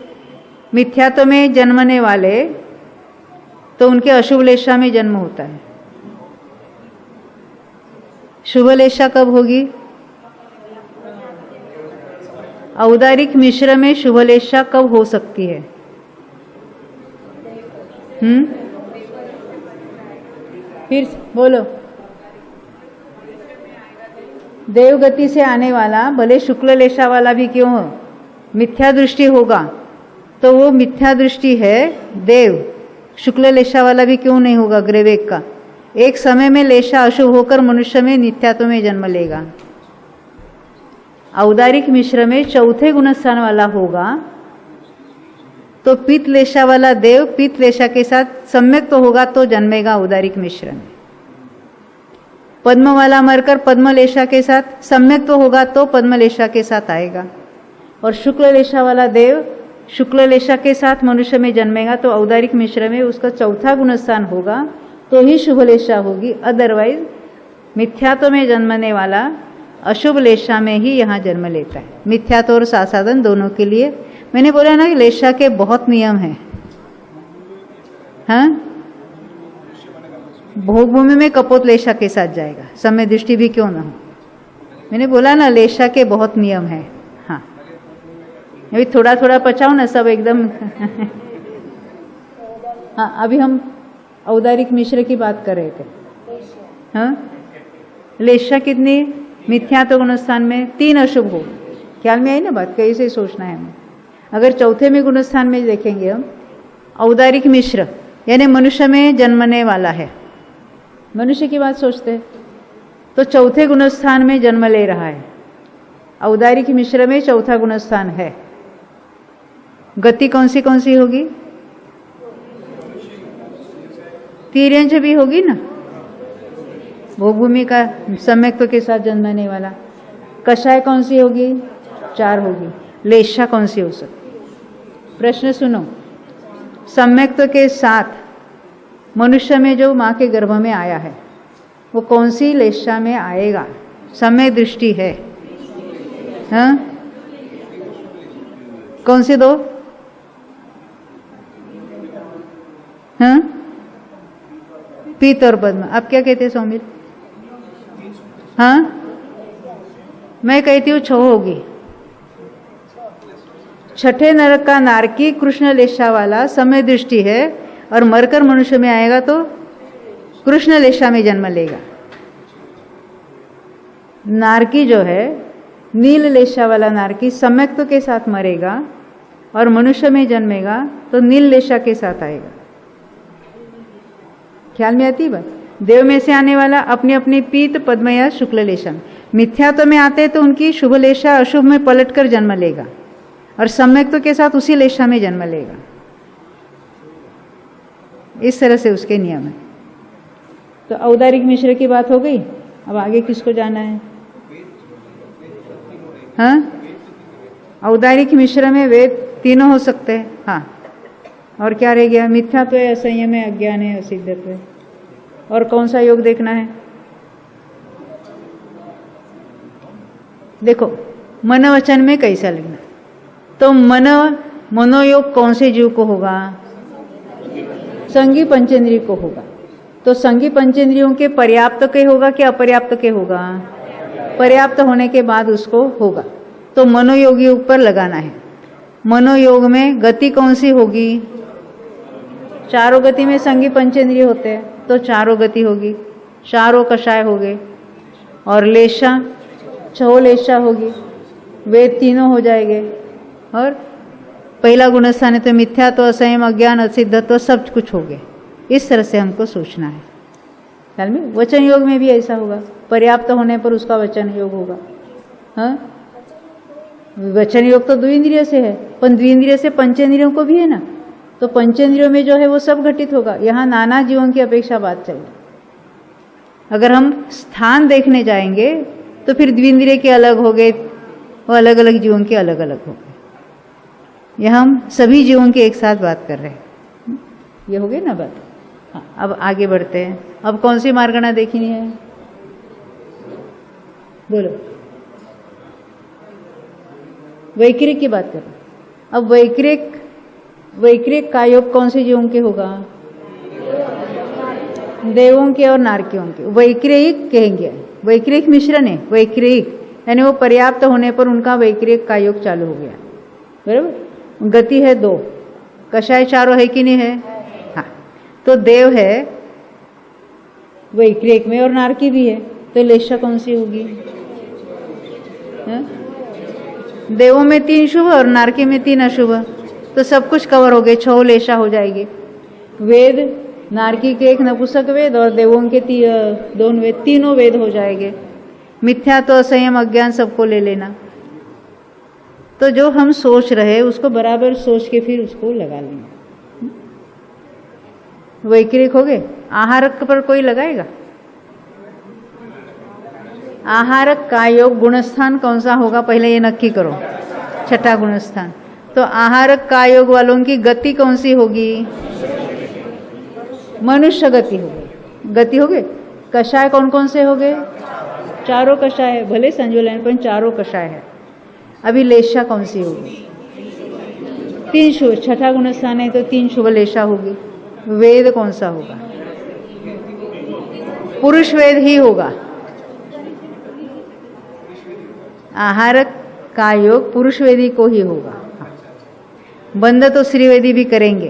मिथ्यात्व में जन्मने वाले तो उनके अशुभ लेशा में जन्म होता है। शुभ लेशा कब होगी? औदारिक मिश्र में शुभ लेशा कब हो सकती है? फिर बोलो। देवगति से आने वाला भले शुक्ल लेशा वाला भी क्यों हो, मिथ्या दृष्टि होगा तो वो मिथ्या दृष्टि है देव। शुक्ल लेशा वाला भी क्यों नहीं होगा ग्रेवेक का? एक समय में लेशा अशुभ होकर मनुष्य में नित्यात्व में जन्म लेगा। औदारिक मिश्र में चौथे गुणस्थान वाला होगा तो पित्त लेशा वाला देव पित्त लेशा के साथ सम्यक तो होगा तो जन्मेगा औदारिक मिश्र में। पद्म वाला मरकर पद्म लेशा के साथ सम्यक तो होगा तो पद्म लेशा के साथ आएगा। और शुक्ल लेशा वाला देव शुक्ल लेशा के साथ मनुष्य में जन्मेगा तो औदारिक मिश्र में उसका चौथा गुणस्थान होगा तो ही शुभ लेशा होगी। अदरवाइज मिथ्यात्व में जन्मने वाला अशुभ लेशा में ही यहाँ जन्म लेता है। मिथ्यात्व और सासाधन दोनों के लिए मैंने बोला ना कि लेशा के बहुत नियम हैं। हाँ, भोगभूमि में कपोत लेशा के साथ जाएगा, समय दृष्टि भी क्यों ना हो। मैंने बोला ना लेशा के बहुत नियम है। हाँ, अभी थोड़ा थोड़ा पचाओ ना सब एकदम। हाँ, अभी हम औदारिक मिश्र की बात कर रहे थे। हाँ, लेशा कितनी? मिथ्यात्व गुणस्थान में 3 अशुभ हो। ख्याल में आई ना बात? कैसे सोचना है हमें। अगर चौथे में गुणस्थान में देखेंगे हम औदारिक मिश्र यानी मनुष्य में जन्मने वाला है, मनुष्य की बात सोचते हैं तो चौथे गुणस्थान में जन्म ले रहा है। औदारिक मिश्र में चौथा गुणस्थान है। गति कौन सी होगी? तिर्यंच भी होगी ना, भोगभूमि का सम्यक्त्व के साथ जन्मने वाला। कषाय कौन सी होगी? 4 होगी। लेशा कौन सी हो सकती? प्रश्न सुनो। सम्यक्त्व के साथ मनुष्य में जो माँ के गर्भ में आया है वो कौन सी लेशा में आएगा? समय दृष्टि है। हाँ, कौन सी 2? हाँ, पीत और पद्म। आप क्या कहते हैं सौमिल? हाँ, मैं कहती हूँ 6 होगी। छठे नरक का नारकी कृष्ण लेशा वाला समय दृष्टि है और मरकर मनुष्य में आएगा तो कृष्ण लेशा में जन्म लेगा। नारकी जो है नील लेशा वाला नारकी सम्यक्त्व के साथ मरेगा और मनुष्य में जन्मेगा तो नील लेशा के साथ आएगा। ख्याल में आती बात? देव में से आने वाला अपनी अपनी पीत पद्म या शुक्ल लेशा में। मिथ्यात्व में आते तो उनकी शुभ लेशा अशुभ में पलटकर जन्म लेगा और सम्यक्त्व के साथ उसी लेशा में जन्म लेगा। इस तरह से उसके नियम है। तो औदारिक मिश्र की बात हो गई। अब आगे किसको जाना है? हाँ, औदारिक मिश्र में वेद तीनों हो सकते हैं। हाँ, और क्या रह गया? मिथ्यात्व है, असंयम है, अज्ञान है, असिद्धत्व है। और कौन सा योग देखना है? देखो मनोवचन में कैसा लिखना। तो मनोयोग कौन से जीव को होगा? संगी पंचेंद्रिय को होगा। तो संगी पंचेंद्रियों के पर्याप्त के होगा कि अपर्याप्त के होगा? पर्याप्त होने के बाद उसको होगा। तो मनोयोगी ऊपर लगाना है। मनोयोग में गति कौन सी होगी? चारों गति में संगी पंचेंद्रिय होते हैं, तो चारों गति होगी, चारों कषाय हो गए। और लेशा, छह लेशा होगी, वेद तीनों हो जाएंगे। और पहला गुणस्थान है तो मिथ्यात्व, असंयम, अज्ञान, असिद्धत्व सब कुछ हो गए। इस तरह से हमको सोचना है। ख्याल में वचन योग में भी ऐसा होगा, पर्याप्त होने पर उसका वचन योग होगा। हाँ, वचन योग तो द्विंद्रिय से है, पर द्विंद्रिय से पंचेंद्रियों को भी है ना, तो पंचेंद्रियों में जो है वो सब घटित होगा। यहाँ नाना जीवों की अपेक्षा बात चल रही। अगर हम स्थान देखने जाएंगे तो फिर द्विंद्रिय के अलग हो गए, वो अलग अलग जीवों के अलग अलग हो गए। यह हम सभी जीवों की एक साथ बात कर रहे हैं। ये हो गई ना बात। हाँ, अब आगे बढ़ते हैं। अब कौन सी मार्गणा देखनी है? बोलो। वैक्रिक की बात करें। अब वैक्रिक का योग कौन से जीवों के होगा? देवों के और नारकियों के। वैक्रिक कहेंगे, वैक्रिक मिश्रण है। वैक्रिक यानी वो पर्याप्त होने पर उनका वैक्रिक का योग चालू हो गया। बराबर। गति है 2, कषाय चारों है कि नहीं है? हाँ, तो देव है वैक्रिक में और नारकी भी है, तो लेशा कौन सी होगी? देवों में 3 शुभ और नारकी में 3 अशुभ, तो सब कुछ कवर हो गए, 6 लेशा हो जाएगी। वेद, नारकी के 1 नपुंसक वेद और देवों के 2 वेद, तीनों वेद हो जाएंगे। मिथ्या तो असंयम, अज्ञान सबको ले लेना। तो जो हम सोच रहे उसको बराबर सोच के फिर उसको लगा लेंगे। वैक्रिक हो गए। आहारक पर कोई लगाएगा? आहारक का योग गुणस्थान कौन सा होगा? पहले ये नक्की करो, छठा गुणस्थान। तो आहारक का योग वालों की गति कौन सी होगी? मनुष्य गति हो गई। गति हो गए। कषाय कौन कौन से हो गए? चारों कषाय है, भले संजुलन पर चारों कषाय है। अभी लेशा कौन सी होगी? 3 शुभ, छठा गुणस्थान है तो 3 शुभ लेशा होगी। वेद कौन सा होगा? पुरुष वेद ही होगा। आहारक का योग पुरुष वेदी को ही होगा। बंद तो श्रीवेदी भी करेंगे,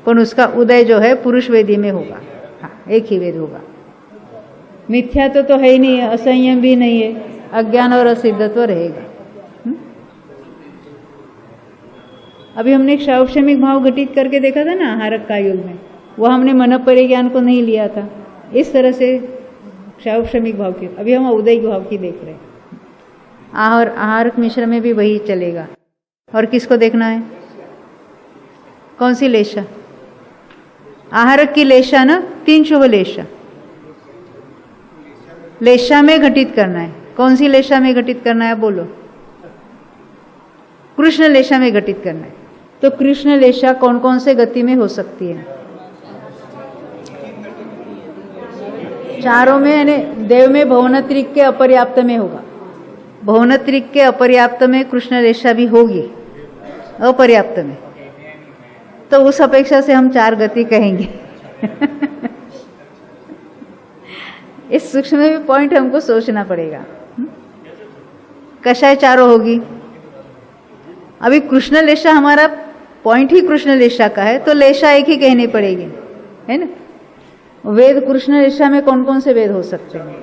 पर उसका उदय जो है पुरुष वेदी में होगा। हाँ, एक ही वेद होगा। मिथ्या तो है ही नहीं है, असंयम भी नहीं है, अज्ञान और असिद्धत्व रहेगा। अभी हमने शैवक्षमिक भाव घटित करके देखा था ना आहारक का योग में, वो हमने मन परिज्ञान को नहीं लिया था। इस तरह से शैवक्षमिक भाव की, अभी हम औदयिक भाव की देख रहे हैं। आहारक मिश्र में भी वही चलेगा। और किसको देखना है? कौन सी लेशा? आहारक की लेशा ना, 3 शुभ लेशा। लेशा में घटित करना है। कौन सी लेशा में घटित करना है? बोलो। कृष्ण लेशा में घटित करना है। तो कृष्ण लेशा कौन कौन से गति में हो सकती है? चारों में, यानी देव में भवनत्रिक के अपर्याप्त में होगा। भवनत्रिक के अपर्याप्त में कृष्ण रेशा भी होगी, अपर्याप्त में, तो उस अपेक्षा से हम 4 गति कहेंगे। इस सूक्ष्म भी पॉइंट हमको सोचना पड़ेगा। कषाय चारों होगी। अभी कृष्ण लेशा हमारा पॉइंट ही कृष्ण लेशा का है, तो लेशा एक ही कहनी पड़ेगी, है ना। वेद कृष्ण लेशा में कौन कौन से वेद हो सकते हैं?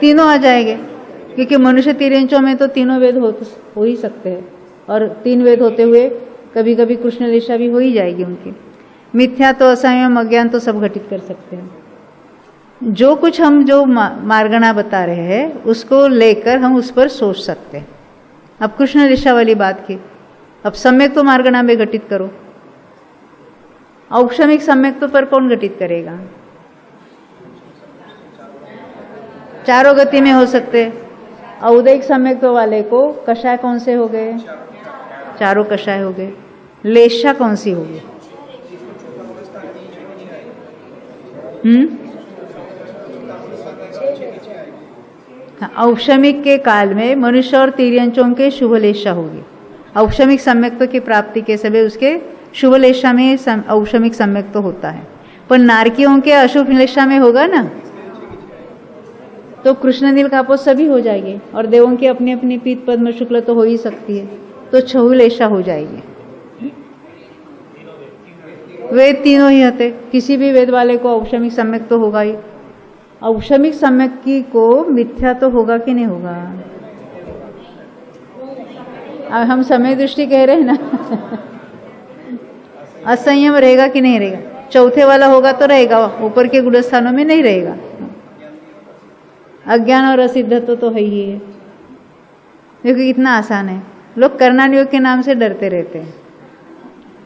तीनों आ जाएंगे, क्योंकि मनुष्य तिर्यंचों में तो तीनों वेद हो ही सकते हैं, और 3 वेद होते हुए कभी कभी कृष्ण लेशा भी हो ही जाएगी उनकी। मिथ्या तो, असंयम, अज्ञान तो सब घटित कर सकते हैं। जो कुछ हम जो मार्गणा बता रहे हैं उसको लेकर हम उस पर सोच सकते हैं। अब कृष्ण लेशा वाली बात की, अब सम्यक तो मार्गणा में घटित करो, औक्षमिक सम्यक तो पर कौन घटित करेगा? चारों गति में हो सकते। औदैक सम्यक तो वाले को कषाय कौन से हो गए? चारों कषाय हो गए। लेशा कौन सी होगी? औक्षमिक के काल में मनुष्य और तिर्यंचों के शुभ लेशा होगी। औक्षमिक सम्यक्त्व की प्राप्ति के समय उसके शुभ लेशा में औक्षमिक सम्यक्त्व होता है, पर नारकियों के अशुभ लेशा में होगा ना। तो कृष्ण नील कापोत सभी हो जाएंगे, और देवों की अपनी अपनी पीत पद्म शुक्ल तो हो ही सकती है, तो छहुलेशा हो जाएगी। वेद तीनों ही होते, किसी भी वेद वाले को औपशमिक सम्यक तो होगा ही। औपशमिक सम्यक की को मिथ्या तो होगा कि नहीं होगा? अब हम समय दृष्टि कह रहे हैं ना असंयम रहेगा कि नहीं रहेगा? चौथे वाला होगा तो रहेगा, ऊपर के गुण स्थानों में नहीं रहेगा। अज्ञान और असिद्धत्व तो है ही है। देखो कितना आसान है, लोग करणान योग के नाम से डरते रहते हैं।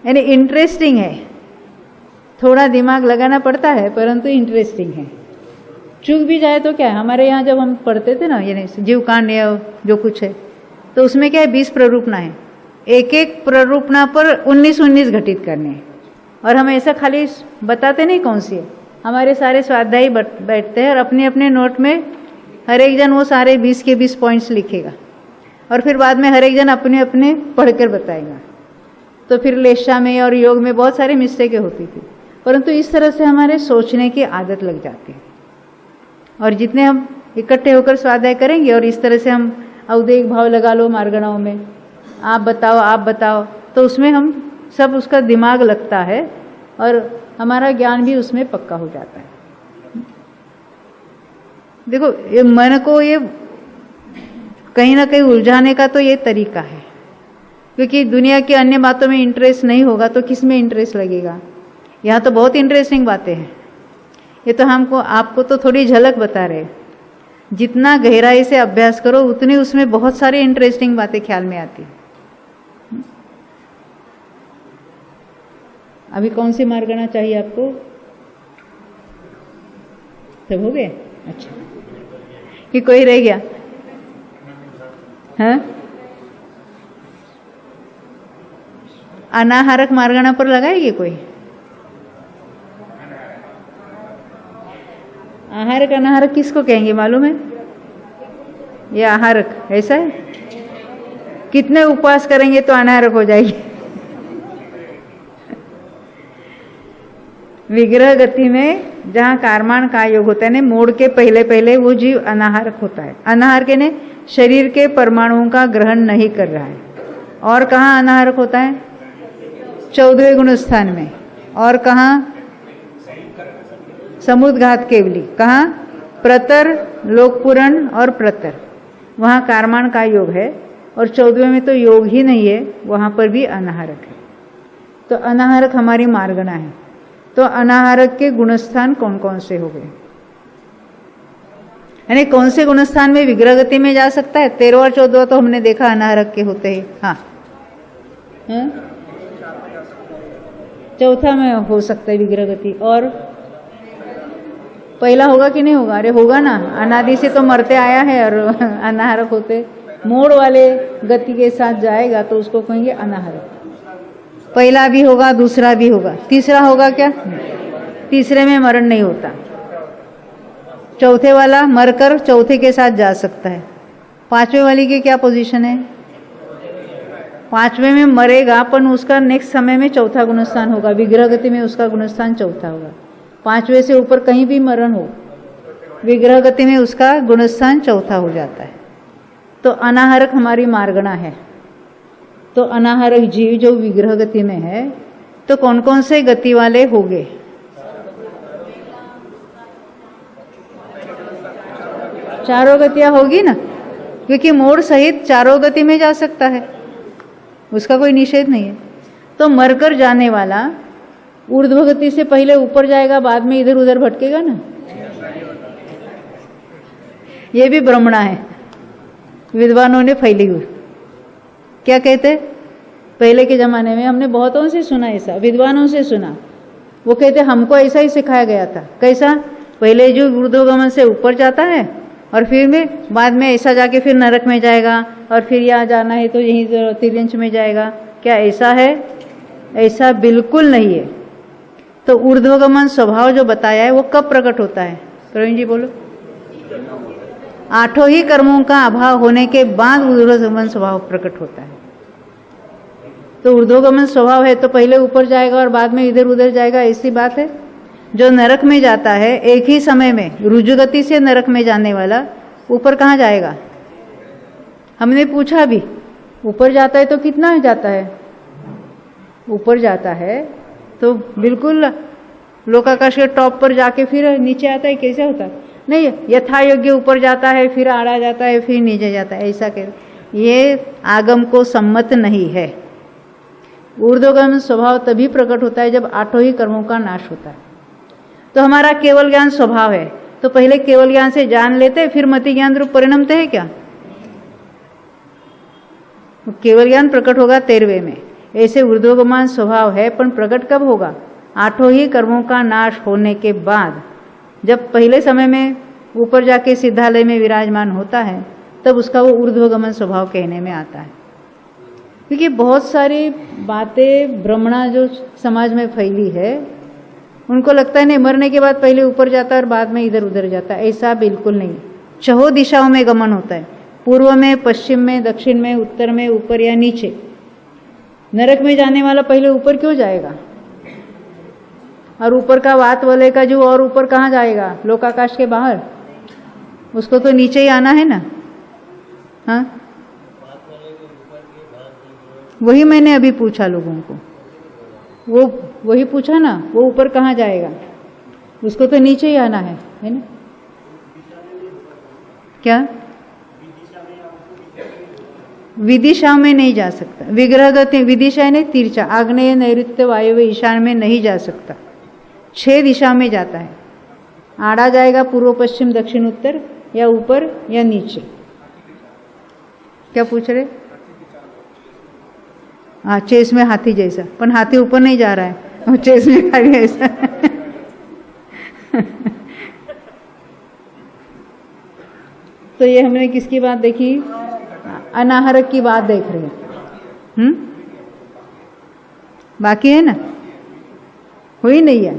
यानी इंटरेस्टिंग है, थोड़ा दिमाग लगाना पड़ता है परंतु इंटरेस्टिंग है। चूक भी जाए तो क्या है, हमारे यहाँ जब हम पढ़ते थे ना यानी जीव कांड या जो कुछ है, तो उसमें क्या है 20 प्ररूपणा है, एक एक प्ररूपणा पर 19 घटित करने हैं। और हम ऐसा खाली बताते नहीं कौन सी है, हमारे सारे स्वाध्यायी बैठते हैं और अपने अपने नोट में हर एक जन वो सारे 20 के 20 पॉइंट्स लिखेगा, और फिर बाद में हर एक जन अपने अपने पढ़कर बताएगा। तो फिर लेशा में और योग में बहुत सारी मिस्टेकें होती थी, परंतु इस तरह से हमारे सोचने की आदत लग जाती है। और जितने हम इकट्ठे होकर स्वाध्याय करेंगे और इस तरह से हम औदेक भाव लगा लो मार्गणाओं में, आप बताओ, तो उसमें हम सब उसका दिमाग लगता है और हमारा ज्ञान भी उसमें पक्का हो जाता है। देखो ये मन को ये कहीं ना कहीं उलझाने का तो ये तरीका है, क्योंकि दुनिया की अन्य बातों में इंटरेस्ट नहीं होगा तो किस में इंटरेस्ट लगेगा। यहाँ तो बहुत इंटरेस्टिंग बातें हैं, ये तो हमको आपको तो थोड़ी झलक बता रहे। जितना गहराई से अभ्यास करो उतनी उसमें बहुत सारी इंटरेस्टिंग बातें ख्याल में आती। अभी कौन सी मार्गणा चाहिए आपको? सब हो गए? अच्छा, कि कोई रह गया? हाँ, अनाहारक मार्गणा पर लगाएगी कोई? आहारक अनाहारक किसको कहेंगे मालूम है? ये आहारक ऐसा है, कितने उपवास करेंगे तो अनाहारक हो जाएगी। विग्रह गति में जहाँ कारमान का योग होता है ना, मोड़ के पहले पहले वो जीव अनाहारक होता है। अनाहार के ने शरीर के परमाणुओं का ग्रहण नहीं कर रहा है। और कहाँ अनाहारक होता है? 14वें गुण स्थान में। और कहाँ? समुद्घात केवली। कहाँ? प्रतर, लोकपुरण और प्रतर, वहाँ कारमान का योग है। और 14वें में तो योग ही नहीं है, वहाँ पर भी अनाहारक है। तो अनाहारक हमारी मार्गणा है। तो अनाहारक के गुणस्थान कौन कौन से हो गए? यानी कौन से गुणस्थान में विग्रह गति में जा सकता है? 13 और 14 तो हमने देखा अनाहारक के होते हैं। हाँ, चौथा में हो सकता है विग्रह गति। और पहला होगा कि नहीं होगा? अरे होगा ना, अनादि से तो मरते आया है और अनाहारक होते। मोड़ वाले गति के साथ जाएगा तो उसको कहेंगे अनाहारक। पहला भी होगा, दूसरा भी होगा, तीसरा होगा क्या? तीसरे में मरण नहीं होता। चौथे वाला मरकर चौथे के साथ जा सकता है। 5वें वाली की क्या पोजीशन है? 5वें में मरेगा पर उसका नेक्स्ट समय में चौथा गुणस्थान होगा, विग्रह गति में उसका गुणस्थान चौथा होगा। 5वें से ऊपर कहीं भी मरण हो, विग्रह गति में उसका गुणस्थान चौथा हो जाता है। तो अनाहारक हमारी मार्गणा है। तो अनाहारक जीव जो विग्रह गति में है, तो कौन कौन से गति वाले होंगे? चारों गतियां होगी ना, क्योंकि मोड़ सहित चारों गति में जा सकता है, उसका कोई निषेध नहीं है। तो मरकर जाने वाला ऊर्ध्व गति से पहले ऊपर जाएगा, बाद में इधर उधर भटकेगा ना। ये भी भ्रमणा है, विद्वानों ने फैली हुई। क्या कहते? पहले के जमाने में हमने बहुतों से सुना, ऐसा विद्वानों से सुना। वो कहते हमको ऐसा ही सिखाया गया था। कैसा? पहले जो ऊर्ध्वगमन से ऊपर जाता है और फिर में बाद में ऐसा जाके फिर नरक में जाएगा, और फिर यहाँ जाना है तो यहीं तिर्यंच में जाएगा। क्या ऐसा है? ऐसा बिल्कुल नहीं है। तो ऊर्ध्वगमन स्वभाव जो बताया है वो कब प्रकट होता है? प्रवीण जी बोलो। 8 ही कर्मों का अभाव होने के बाद ऊर्ध्वगमन स्वभाव प्रकट होता है। तो ऊर्ध्वगमन स्वभाव है तो पहले ऊपर जाएगा और बाद में इधर उधर जाएगा, ऐसी बात है? जो नरक में जाता है एक ही समय में, रुजुगति से नरक में जाने वाला ऊपर कहाँ जाएगा? हमने पूछा भी, ऊपर जाता है तो कितना जाता है? ऊपर जाता है तो बिल्कुल लोकाकाश के टॉप पर जाके फिर नीचे आता है, कैसे होता है? नहीं, यथा योग्य ऊपर जाता है, फिर आड़ा जाता है, फिर नीचे जाता है, ऐसा कर ये आगम को सम्मत नहीं है। ऊर्ध्वगामी स्वभाव तभी प्रकट होता है जब आठों ही कर्मों का नाश होता है। तो हमारा केवल ज्ञान स्वभाव है, तो पहले केवल ज्ञान से जान लेते फिर मति ज्ञान रूप परिणमते है क्या? केवल ज्ञान प्रकट होगा 13वें में। ऐसे ऊर्ध्वगमान स्वभाव है, पर प्रकट कब होगा? आठों ही कर्मों का नाश होने के बाद। जब पहले समय में ऊपर जाके सिद्धालय में विराजमान होता है तब उसका वो ऊर्ध्वगमन स्वभाव कहने में आता है। क्योंकि बहुत सारी बातें भ्रमणा जो समाज में फैली है, उनको लगता है नहीं, मरने के बाद पहले ऊपर जाता है और बाद में इधर उधर जाता है। ऐसा बिल्कुल नहीं। छहों दिशाओं में गमन होता है, पूर्व में, पश्चिम में, दक्षिण में, उत्तर में, ऊपर या नीचे। नरक में जाने वाला पहले ऊपर क्यों जाएगा? और ऊपर का वात वलय का जो और ऊपर कहाँ जाएगा? लोकाकाश के बाहर। उसको तो नीचे ही आना है ना। हाँ, वही मैंने अभी पूछा लोगों को, वो वही पूछा ना, वो ऊपर कहाँ जाएगा? उसको तो नीचे ही आना है ना? क्या विदिशा में नहीं जा सकता? विग्रह गति विदिशा ने तिरछा, आग्नेय, नैऋत्य, वायव्य, ईशान में नहीं जा सकता। 6 दिशा में जाता है। आड़ा जाएगा पूर्व, पश्चिम, दक्षिण, उत्तर, या ऊपर या नीचे। क्या पूछ रहे? हाँ, चेस में हाथी जैसा, पर हाथी ऊपर नहीं जा रहा है और चेस में खाली ऐसा। तो ये हमने किसकी बात देखी? अनाहरक की बात देख रहे हैं। बाकी है ना, हुई नहीं है।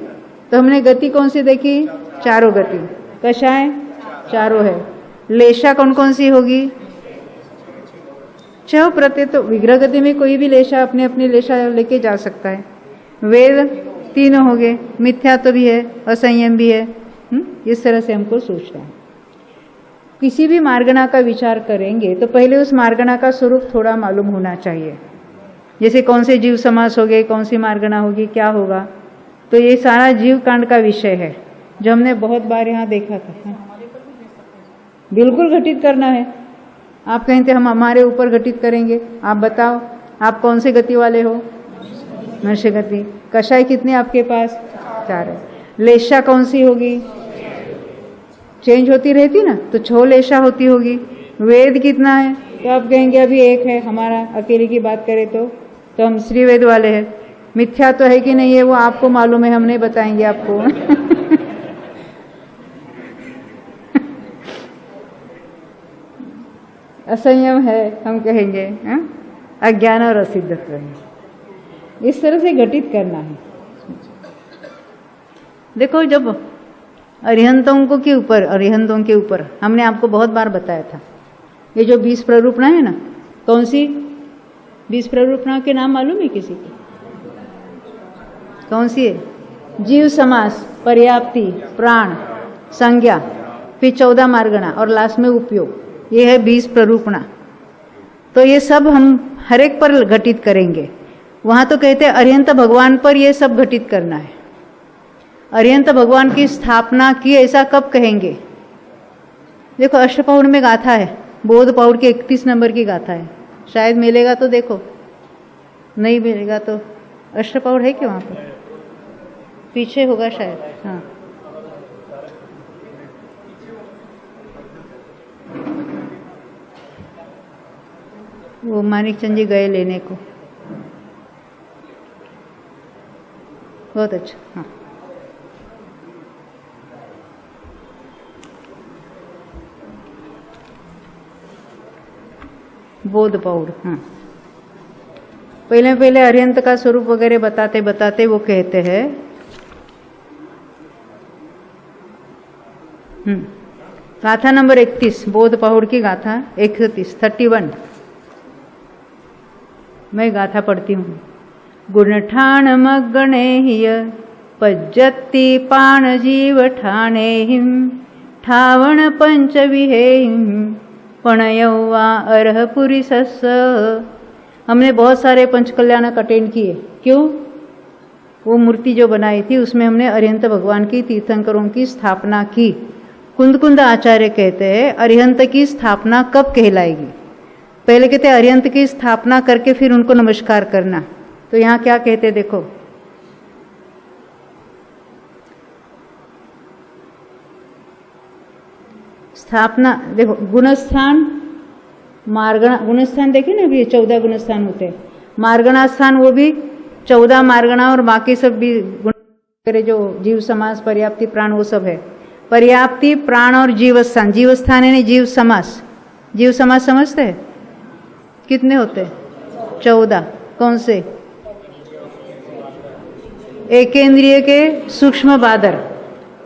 तो हमने गति कौन सी देखी? चारों गति। कषाय चारों है। लेशा कौन कौन सी होगी? 6 प्रत्यय। तो विग्रह गति में कोई भी लेशा अपने अपनी लेशा लेके जा सकता है। वेद 3 हो गए, मिथ्या तो भी है, असंयम भी है। इस तरह से हमको सोचना है। किसी भी मार्गणा का विचार करेंगे तो पहले उस मार्गणा का स्वरूप थोड़ा मालूम होना चाहिए। जैसे कौन से जीव समास हो गए, कौन सी मार्गणा होगी, क्या होगा। तो ये सारा जीव कांड का विषय है जो हमने बहुत बार यहाँ देखा था। बिल्कुल घटित करना है। आप कहते हम हमारे ऊपर घटित करेंगे। आप बताओ, आप कौन से गति वाले हो? मनुष्य गति। कषाय कितने आपके पास? 4 है। लेशा कौन सी होगी? चेंज होती रहती ना, तो 6 लेशा होती होगी। वेद कितना है? तो आप कहेंगे अभी 1 है हमारा, अकेले की बात करें तो हम श्री वेद वाले हैं। मिथ्या तो है कि नहीं है वो आपको मालूम है, हम नहीं बताएंगे आपको। असंयम है हम कहेंगे, अज्ञान और असिद्धत्व है। इस तरह से घटित करना है। देखो, जब अरिहंतों के ऊपर हमने आपको बहुत बार बताया था, ये जो 20 प्ररूपणा है ना, कौन सी 20 प्ररूपणा के नाम मालूम है किसी को? कौन सी है? जीव समास, पर्याप्ति, प्राण, संज्ञा, फिर 14 मार्गणा और लास्ट में उपयोग। ये है 20 प्ररूपणा। तो ये सब हम हर एक पर घटित करेंगे। वहाँ तो कहते हैं अरिहंत भगवान पर ये सब घटित करना है। अरिहंत भगवान की स्थापना की, ऐसा कब कहेंगे? देखो, अष्टपौड़ में गाथा है, बोध पौड़ के 31 नंबर की गाथा है। शायद मिलेगा तो देखो, नहीं मिलेगा तो अष्टपौड़ है क्या वहाँ पर? पीछे होगा शायद। हाँ, वो मानिक चंद जी गए लेने को। बहुत अच्छा। हाँ, बोध पौड़। हाँ, पहले अरिहंत का स्वरूप वगैरह बताते बताते वो कहते हैं, गाथा नंबर 31, बोध पौड़ की गाथा 31 मैं गाथा पढ़ती हूँ। गुण ठाण मगणे हिय पज्जत्ति पाण जीव ठाणेहिं ठावण पंच विहेहिं पणयौवा अरहपुरी सस्स। हमने बहुत सारे पंचकल्याणक अटेंड किए। क्यों? वो मूर्ति जो बनाई थी उसमें हमने अरिहंत भगवान की, तीर्थंकरों की स्थापना की। कुंद आचार्य कहते हैं अरिहंत की स्थापना कब कहलाएगी? पहले कहते हैं अरिहंत की स्थापना करके फिर उनको नमस्कार करना। तो यहाँ क्या कहते देखो, स्थापना देखो, गुणस्थान मार्गणा, गुणस्थान देखे ना, अभी 14 गुणस्थान होते हैं। मार्गणा स्थान वो भी 14 मार्गणा और बाकी सब भी गुण, जो जीव समास, पर्याप्ति, प्राण, वो सब है। पर्याप्ति, प्राण और जीवस्थान, जीवस्थान यानी जीव समास। जीव समास समझते हैं कितने होते हैं? 14। कौन से? एकेंद्रिय के सूक्ष्म बादर,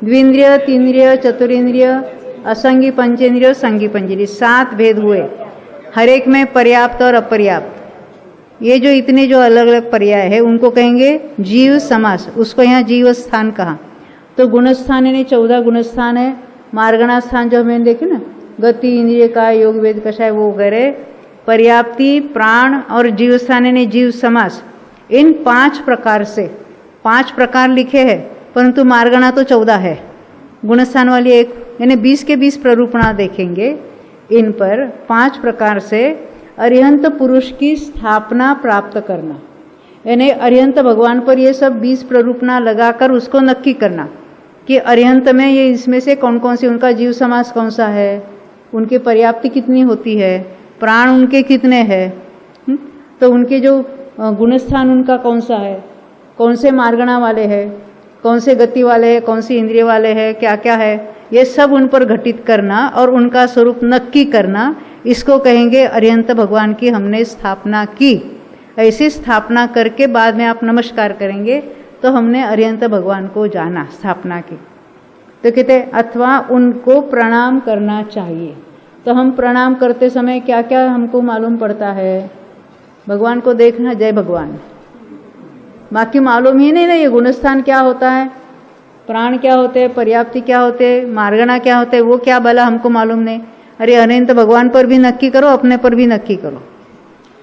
द्विंद्रिय, तीन्द्रिय, चतुरिंद्रिय, असंगी पंचेंद्रिय, संगी पंचेंद्रिय, 7 भेद हुए। हर एक में पर्याप्त और अपर्याप्त, ये जो इतने जो अलग अलग पर्याय है उनको कहेंगे जीव समास। उसको यहाँ जीव स्थान कहा। तो गुणस्थान यानी 14 गुणस्थान है। मार्गणा स्थान जो हमें देखे ना, गति, इंद्रिय, काय, योग, वेद, कषाय, वो वगैरह। पर्याप्ति, प्राण और जीव स्थान यानी जीव समास। इन 5 प्रकार से 5 प्रकार लिखे हैं, परंतु मार्गणा तो 14 है। गुणस्थान वाली एक यानी 20 के 20 प्ररूपणा देखेंगे। इन पर 5 प्रकार से अरिहंत पुरुष की स्थापना प्राप्त करना, यानी अरिहंत भगवान पर ये सब 20 प्ररूपणा लगाकर उसको नक्की करना कि अरिहंत में ये इसमें से कौन कौन सी, उनका जीव समास कौन सा है, उनकी पर्याप्ति कितनी होती है, प्राण उनके कितने हैं, तो उनके जो गुणस्थान उनका कौन सा है, कौन से मार्गणा वाले हैं, कौन से गति वाले हैं, कौन सी इंद्रिय वाले हैं, क्या क्या है, ये सब उन पर घटित करना और उनका स्वरूप नक्की करना, इसको कहेंगे अरिहंत भगवान की हमने स्थापना की। ऐसी स्थापना करके बाद में आप नमस्कार करेंगे तो हमने अरिहंत भगवान को जाना, स्थापना की। तो कहते अथवा उनको प्रणाम करना चाहिए। तो हम प्रणाम करते समय क्या क्या हमको मालूम पड़ता है? भगवान को देखना, जय भगवान, बाकी मालूम ही नहीं ना ये गुणस्थान क्या होता है, प्राण क्या होते हैं, पर्याप्ति क्या होते हैं, मार्गणा क्या होते हैं, वो क्या भला हमको मालूम नहीं। अरे अरिहंत भगवान पर भी नक्की करो, अपने पर भी नक्की करो।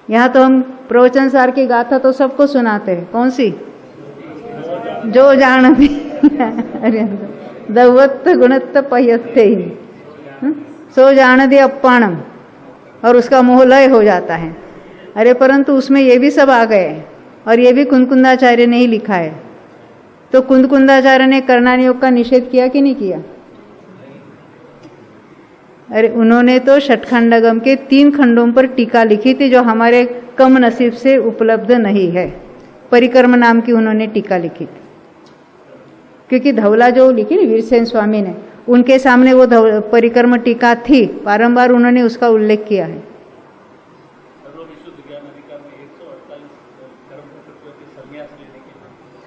यहाँ तो हम प्रवचन सार की गाथा तो सबको सुनाते हैं। कौन सी? जो जानती अरिहंत दवत्त गुणत्त पयत्ते ही सो जानते अप्पाणम, और उसका मोह लय हो जाता है। अरे परंतु उसमें ये भी सब आ गए और ये भी कुंदकुंदाचार्य ने ही लिखा है। तो कुंदकुंदाचार्य ने करणानि योग का निषेध किया कि नहीं किया? अरे उन्होंने तो षटखंडगम के 3 खंडों पर टीका लिखी थी जो हमारे कम नसीब से उपलब्ध नहीं है। परिक्रम नाम की उन्होंने टीका लिखी थी, क्योंकि धवला जो लिखी ना वीरसेन स्वामी ने, उनके सामने वो परिक्रम टीका थी, बारंबार उन्होंने उसका उल्लेख किया है।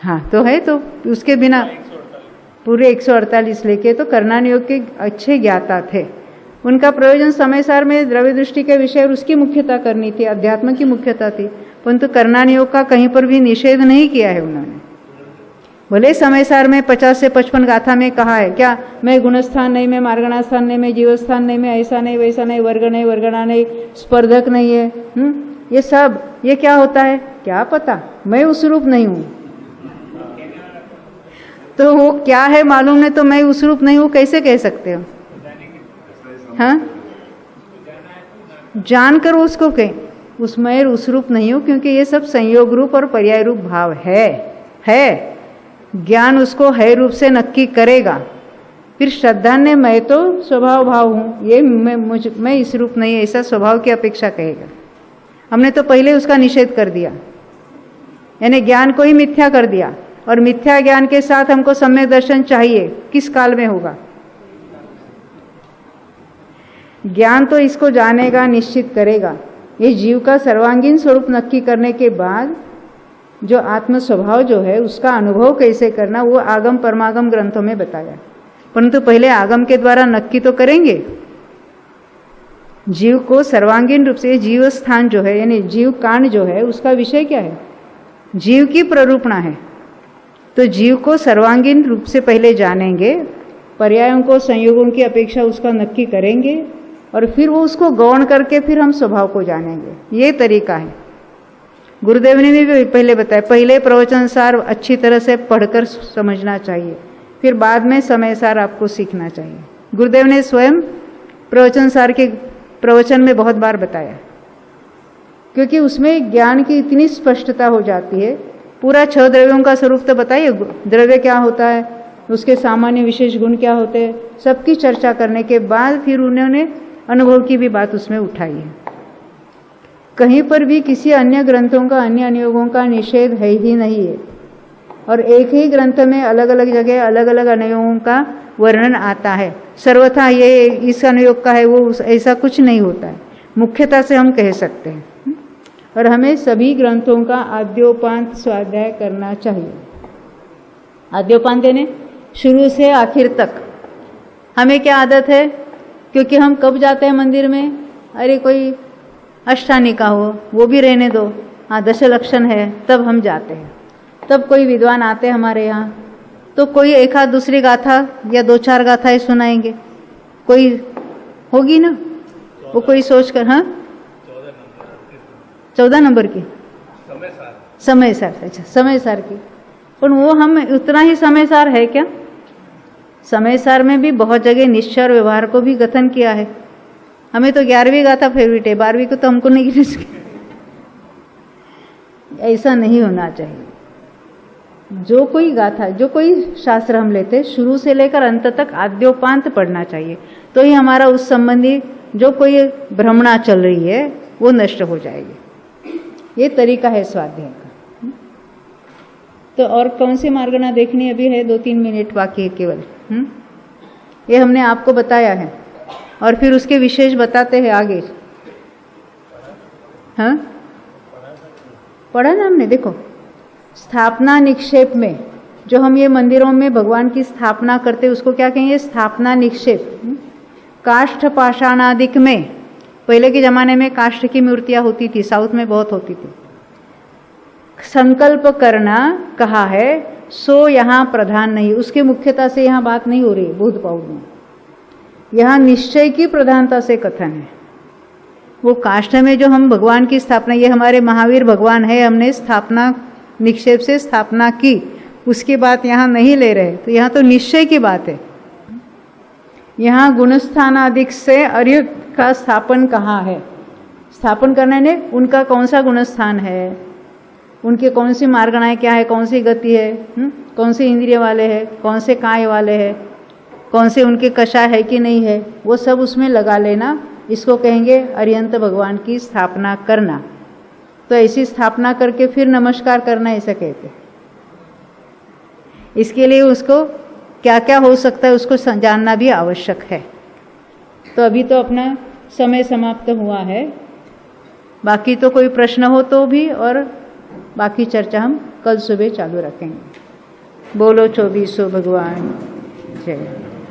हाँ तो है, तो उसके बिना पूरे 148 लेके तो करणानि योग के अच्छे ज्ञाता थे। उनका प्रयोजन समय सार में द्रव्य दृष्टि के विषय और उसकी मुख्यता करनी थी, अध्यात्म की मुख्यता थी, परंतु करणानि योग का कहीं पर भी निषेध नहीं किया है उन्होंने। भले समय सार में 50 से 55 गाथा में कहा है क्या, मैं गुणस्थान नहीं, मैं मार्गणा स्थान नहीं, मैं जीवस्थान नहीं, मैं ऐसा नहीं वैसा नहीं, वर्ग नहीं, वर्गणा नहीं, स्पर्धक नहीं है, ये सब, ये क्या होता है क्या पता, मैं उस रूप नहीं हूं। तो वो क्या है मालूम नहीं तो मैं उस रूप नहीं हूं कैसे कह सकते हो? हाँ, जानकर उसको कहें उसमें उस रूप नहीं हूं, क्योंकि ये सब संयोग रूप और पर्याय रूप भाव है। ज्ञान उसको है रूप से नक्की करेगा। फिर श्रद्धा ने मैं तो स्वभाव भाव हूं, ये मैं इस रूप नहीं, ऐसा स्वभाव की अपेक्षा कहेगा। हमने तो पहले उसका निषेध कर दिया, यानी ज्ञान को ही मिथ्या कर दिया। और मिथ्या ज्ञान के साथ हमको सम्यक दर्शन चाहिए, किस काल में होगा? ज्ञान तो इसको जानेगा, निश्चित करेगा। ये जीव का सर्वांगीण स्वरूप नक्की करने के बाद जो आत्म स्वभाव जो है उसका अनुभव कैसे करना, वो आगम परमागम ग्रंथों में बताया। परंतु पहले आगम के द्वारा नक्की तो करेंगे। जीव को सर्वांगीण रूप से, जीव स्थान जो है यानी जीव कांड जो है उसका विषय क्या है? जीव की प्ररूपणा है। तो जीव को सर्वांगीण रूप से पहले जानेंगे, पर्यायों को संयोगों की अपेक्षा उसका नक्की करेंगे और फिर वो उसको गौण करके फिर हम स्वभाव को जानेंगे। ये तरीका है। गुरुदेव ने भी पहले बताया, पहले प्रवचन सार अच्छी तरह से पढ़कर समझना चाहिए, फिर बाद में समय सार आपको सीखना चाहिए। गुरुदेव ने स्वयं प्रवचन सार के प्रवचन में बहुत बार बताया, क्योंकि उसमें ज्ञान की इतनी स्पष्टता हो जाती है। पूरा 6 द्रव्यों का स्वरूप तो बताइए, द्रव्य क्या होता है, उसके सामान्य विशेष गुण क्या होते हैं, सबकी चर्चा करने के बाद फिर उन्होंने अनुभव की भी बात उसमें उठाई है। कहीं पर भी किसी अन्य ग्रंथों का अन्य अनुयोगों का निषेध है ही नहीं है, और एक ही ग्रंथ में अलग अलग जगह अलग अलग अनुयोगों का वर्णन आता है। सर्वथा ये इस अनुयोग का है, वो ऐसा कुछ नहीं होता है, मुख्यता से हम कह सकते हैं। और हमें सभी ग्रंथों का आद्योपांत स्वाध्याय करना चाहिए। आद्योपांत यानी शुरू से आखिर तक। हमें क्या आदत है, क्योंकि हम कब जाते हैं मंदिर में, अरे कोई अष्टानिका हो, वो भी रहने दो, हाँ दशलक्षण है, तब हम जाते हैं। तब कोई विद्वान आते हैं हमारे यहाँ, तो कोई एक आध दूसरी गाथा या 2-4 गाथाएं सुनाएंगे, कोई होगी ना, वो कोई सोच कर, हाँ 14 नंबर की समय सार, अच्छा समय सार की। और वो हम उतना ही समय सार है क्या? समय सार में भी बहुत जगह निश्चय और व्यवहार को भी कथन किया है। हमें तो 11वीं गाथा फेवरेट है, 12वीं को तो हमको नहीं गिन सके। ऐसा नहीं होना चाहिए। जो कोई गाथा, जो कोई शास्त्र हम लेते, शुरू से लेकर अंत तक आद्योपांत पढ़ना चाहिए, तो ही हमारा उस संबंधी जो कोई भ्रमणा चल रही है वो नष्ट हो जाएगी। ये तरीका है स्वाध्याय का। तो और कौन सी मार्गना देखनी अभी है? 2-3 मिनट बाकी है केवल। ये हमने आपको बताया है, और फिर उसके विशेष बताते हैं आगे। हाँ पढ़ा ना हमने, देखो स्थापना निक्षेप में जो हम ये मंदिरों में भगवान की स्थापना करते उसको क्या कहेंगे? स्थापना निक्षेप। काष्ठ पाषाणादिक में, पहले के जमाने में काष्ठ की मूर्तियां होती थी, साउथ में बहुत होती थी। संकल्प करना कहा है, सो यहाँ प्रधान नहीं, उसकी मुख्यता से यहाँ बात नहीं हो रही है बुद्ध पाउड में। यहाँ निश्चय की प्रधानता से कथन है। वो काष्ठ में जो हम भगवान की स्थापना, ये हमारे महावीर भगवान है, हमने स्थापना निक्षेप से स्थापना की, उसकी बात यहाँ नहीं ले रहे। तो यहाँ तो निश्चय की बात है। यहाँ गुणस्थानादिक से अर्य का स्थापन कहाँ है? स्थापन करने ने उनका कौन सा गुणस्थान है, उनके कौन सी मार्गणाएं क्या है, कौन सी गति है, कौन से इंद्रिय वाले हैं, कौन से काय वाले हैं, कौन से उनके कषाय है कि नहीं है, वो सब उसमें लगा लेना। इसको कहेंगे अर्यंत भगवान की स्थापना करना। तो ऐसी स्थापना करके फिर नमस्कार करना, ऐसा कहते हैं। इसके लिए उसको क्या क्या हो सकता है उसको जानना भी आवश्यक है। तो अभी तो अपना समय समाप्त हुआ है, बाकी तो कोई प्रश्न हो तो भी, और बाकी चर्चा हम कल सुबह चालू रखेंगे। बोलो 2400 भगवान जय।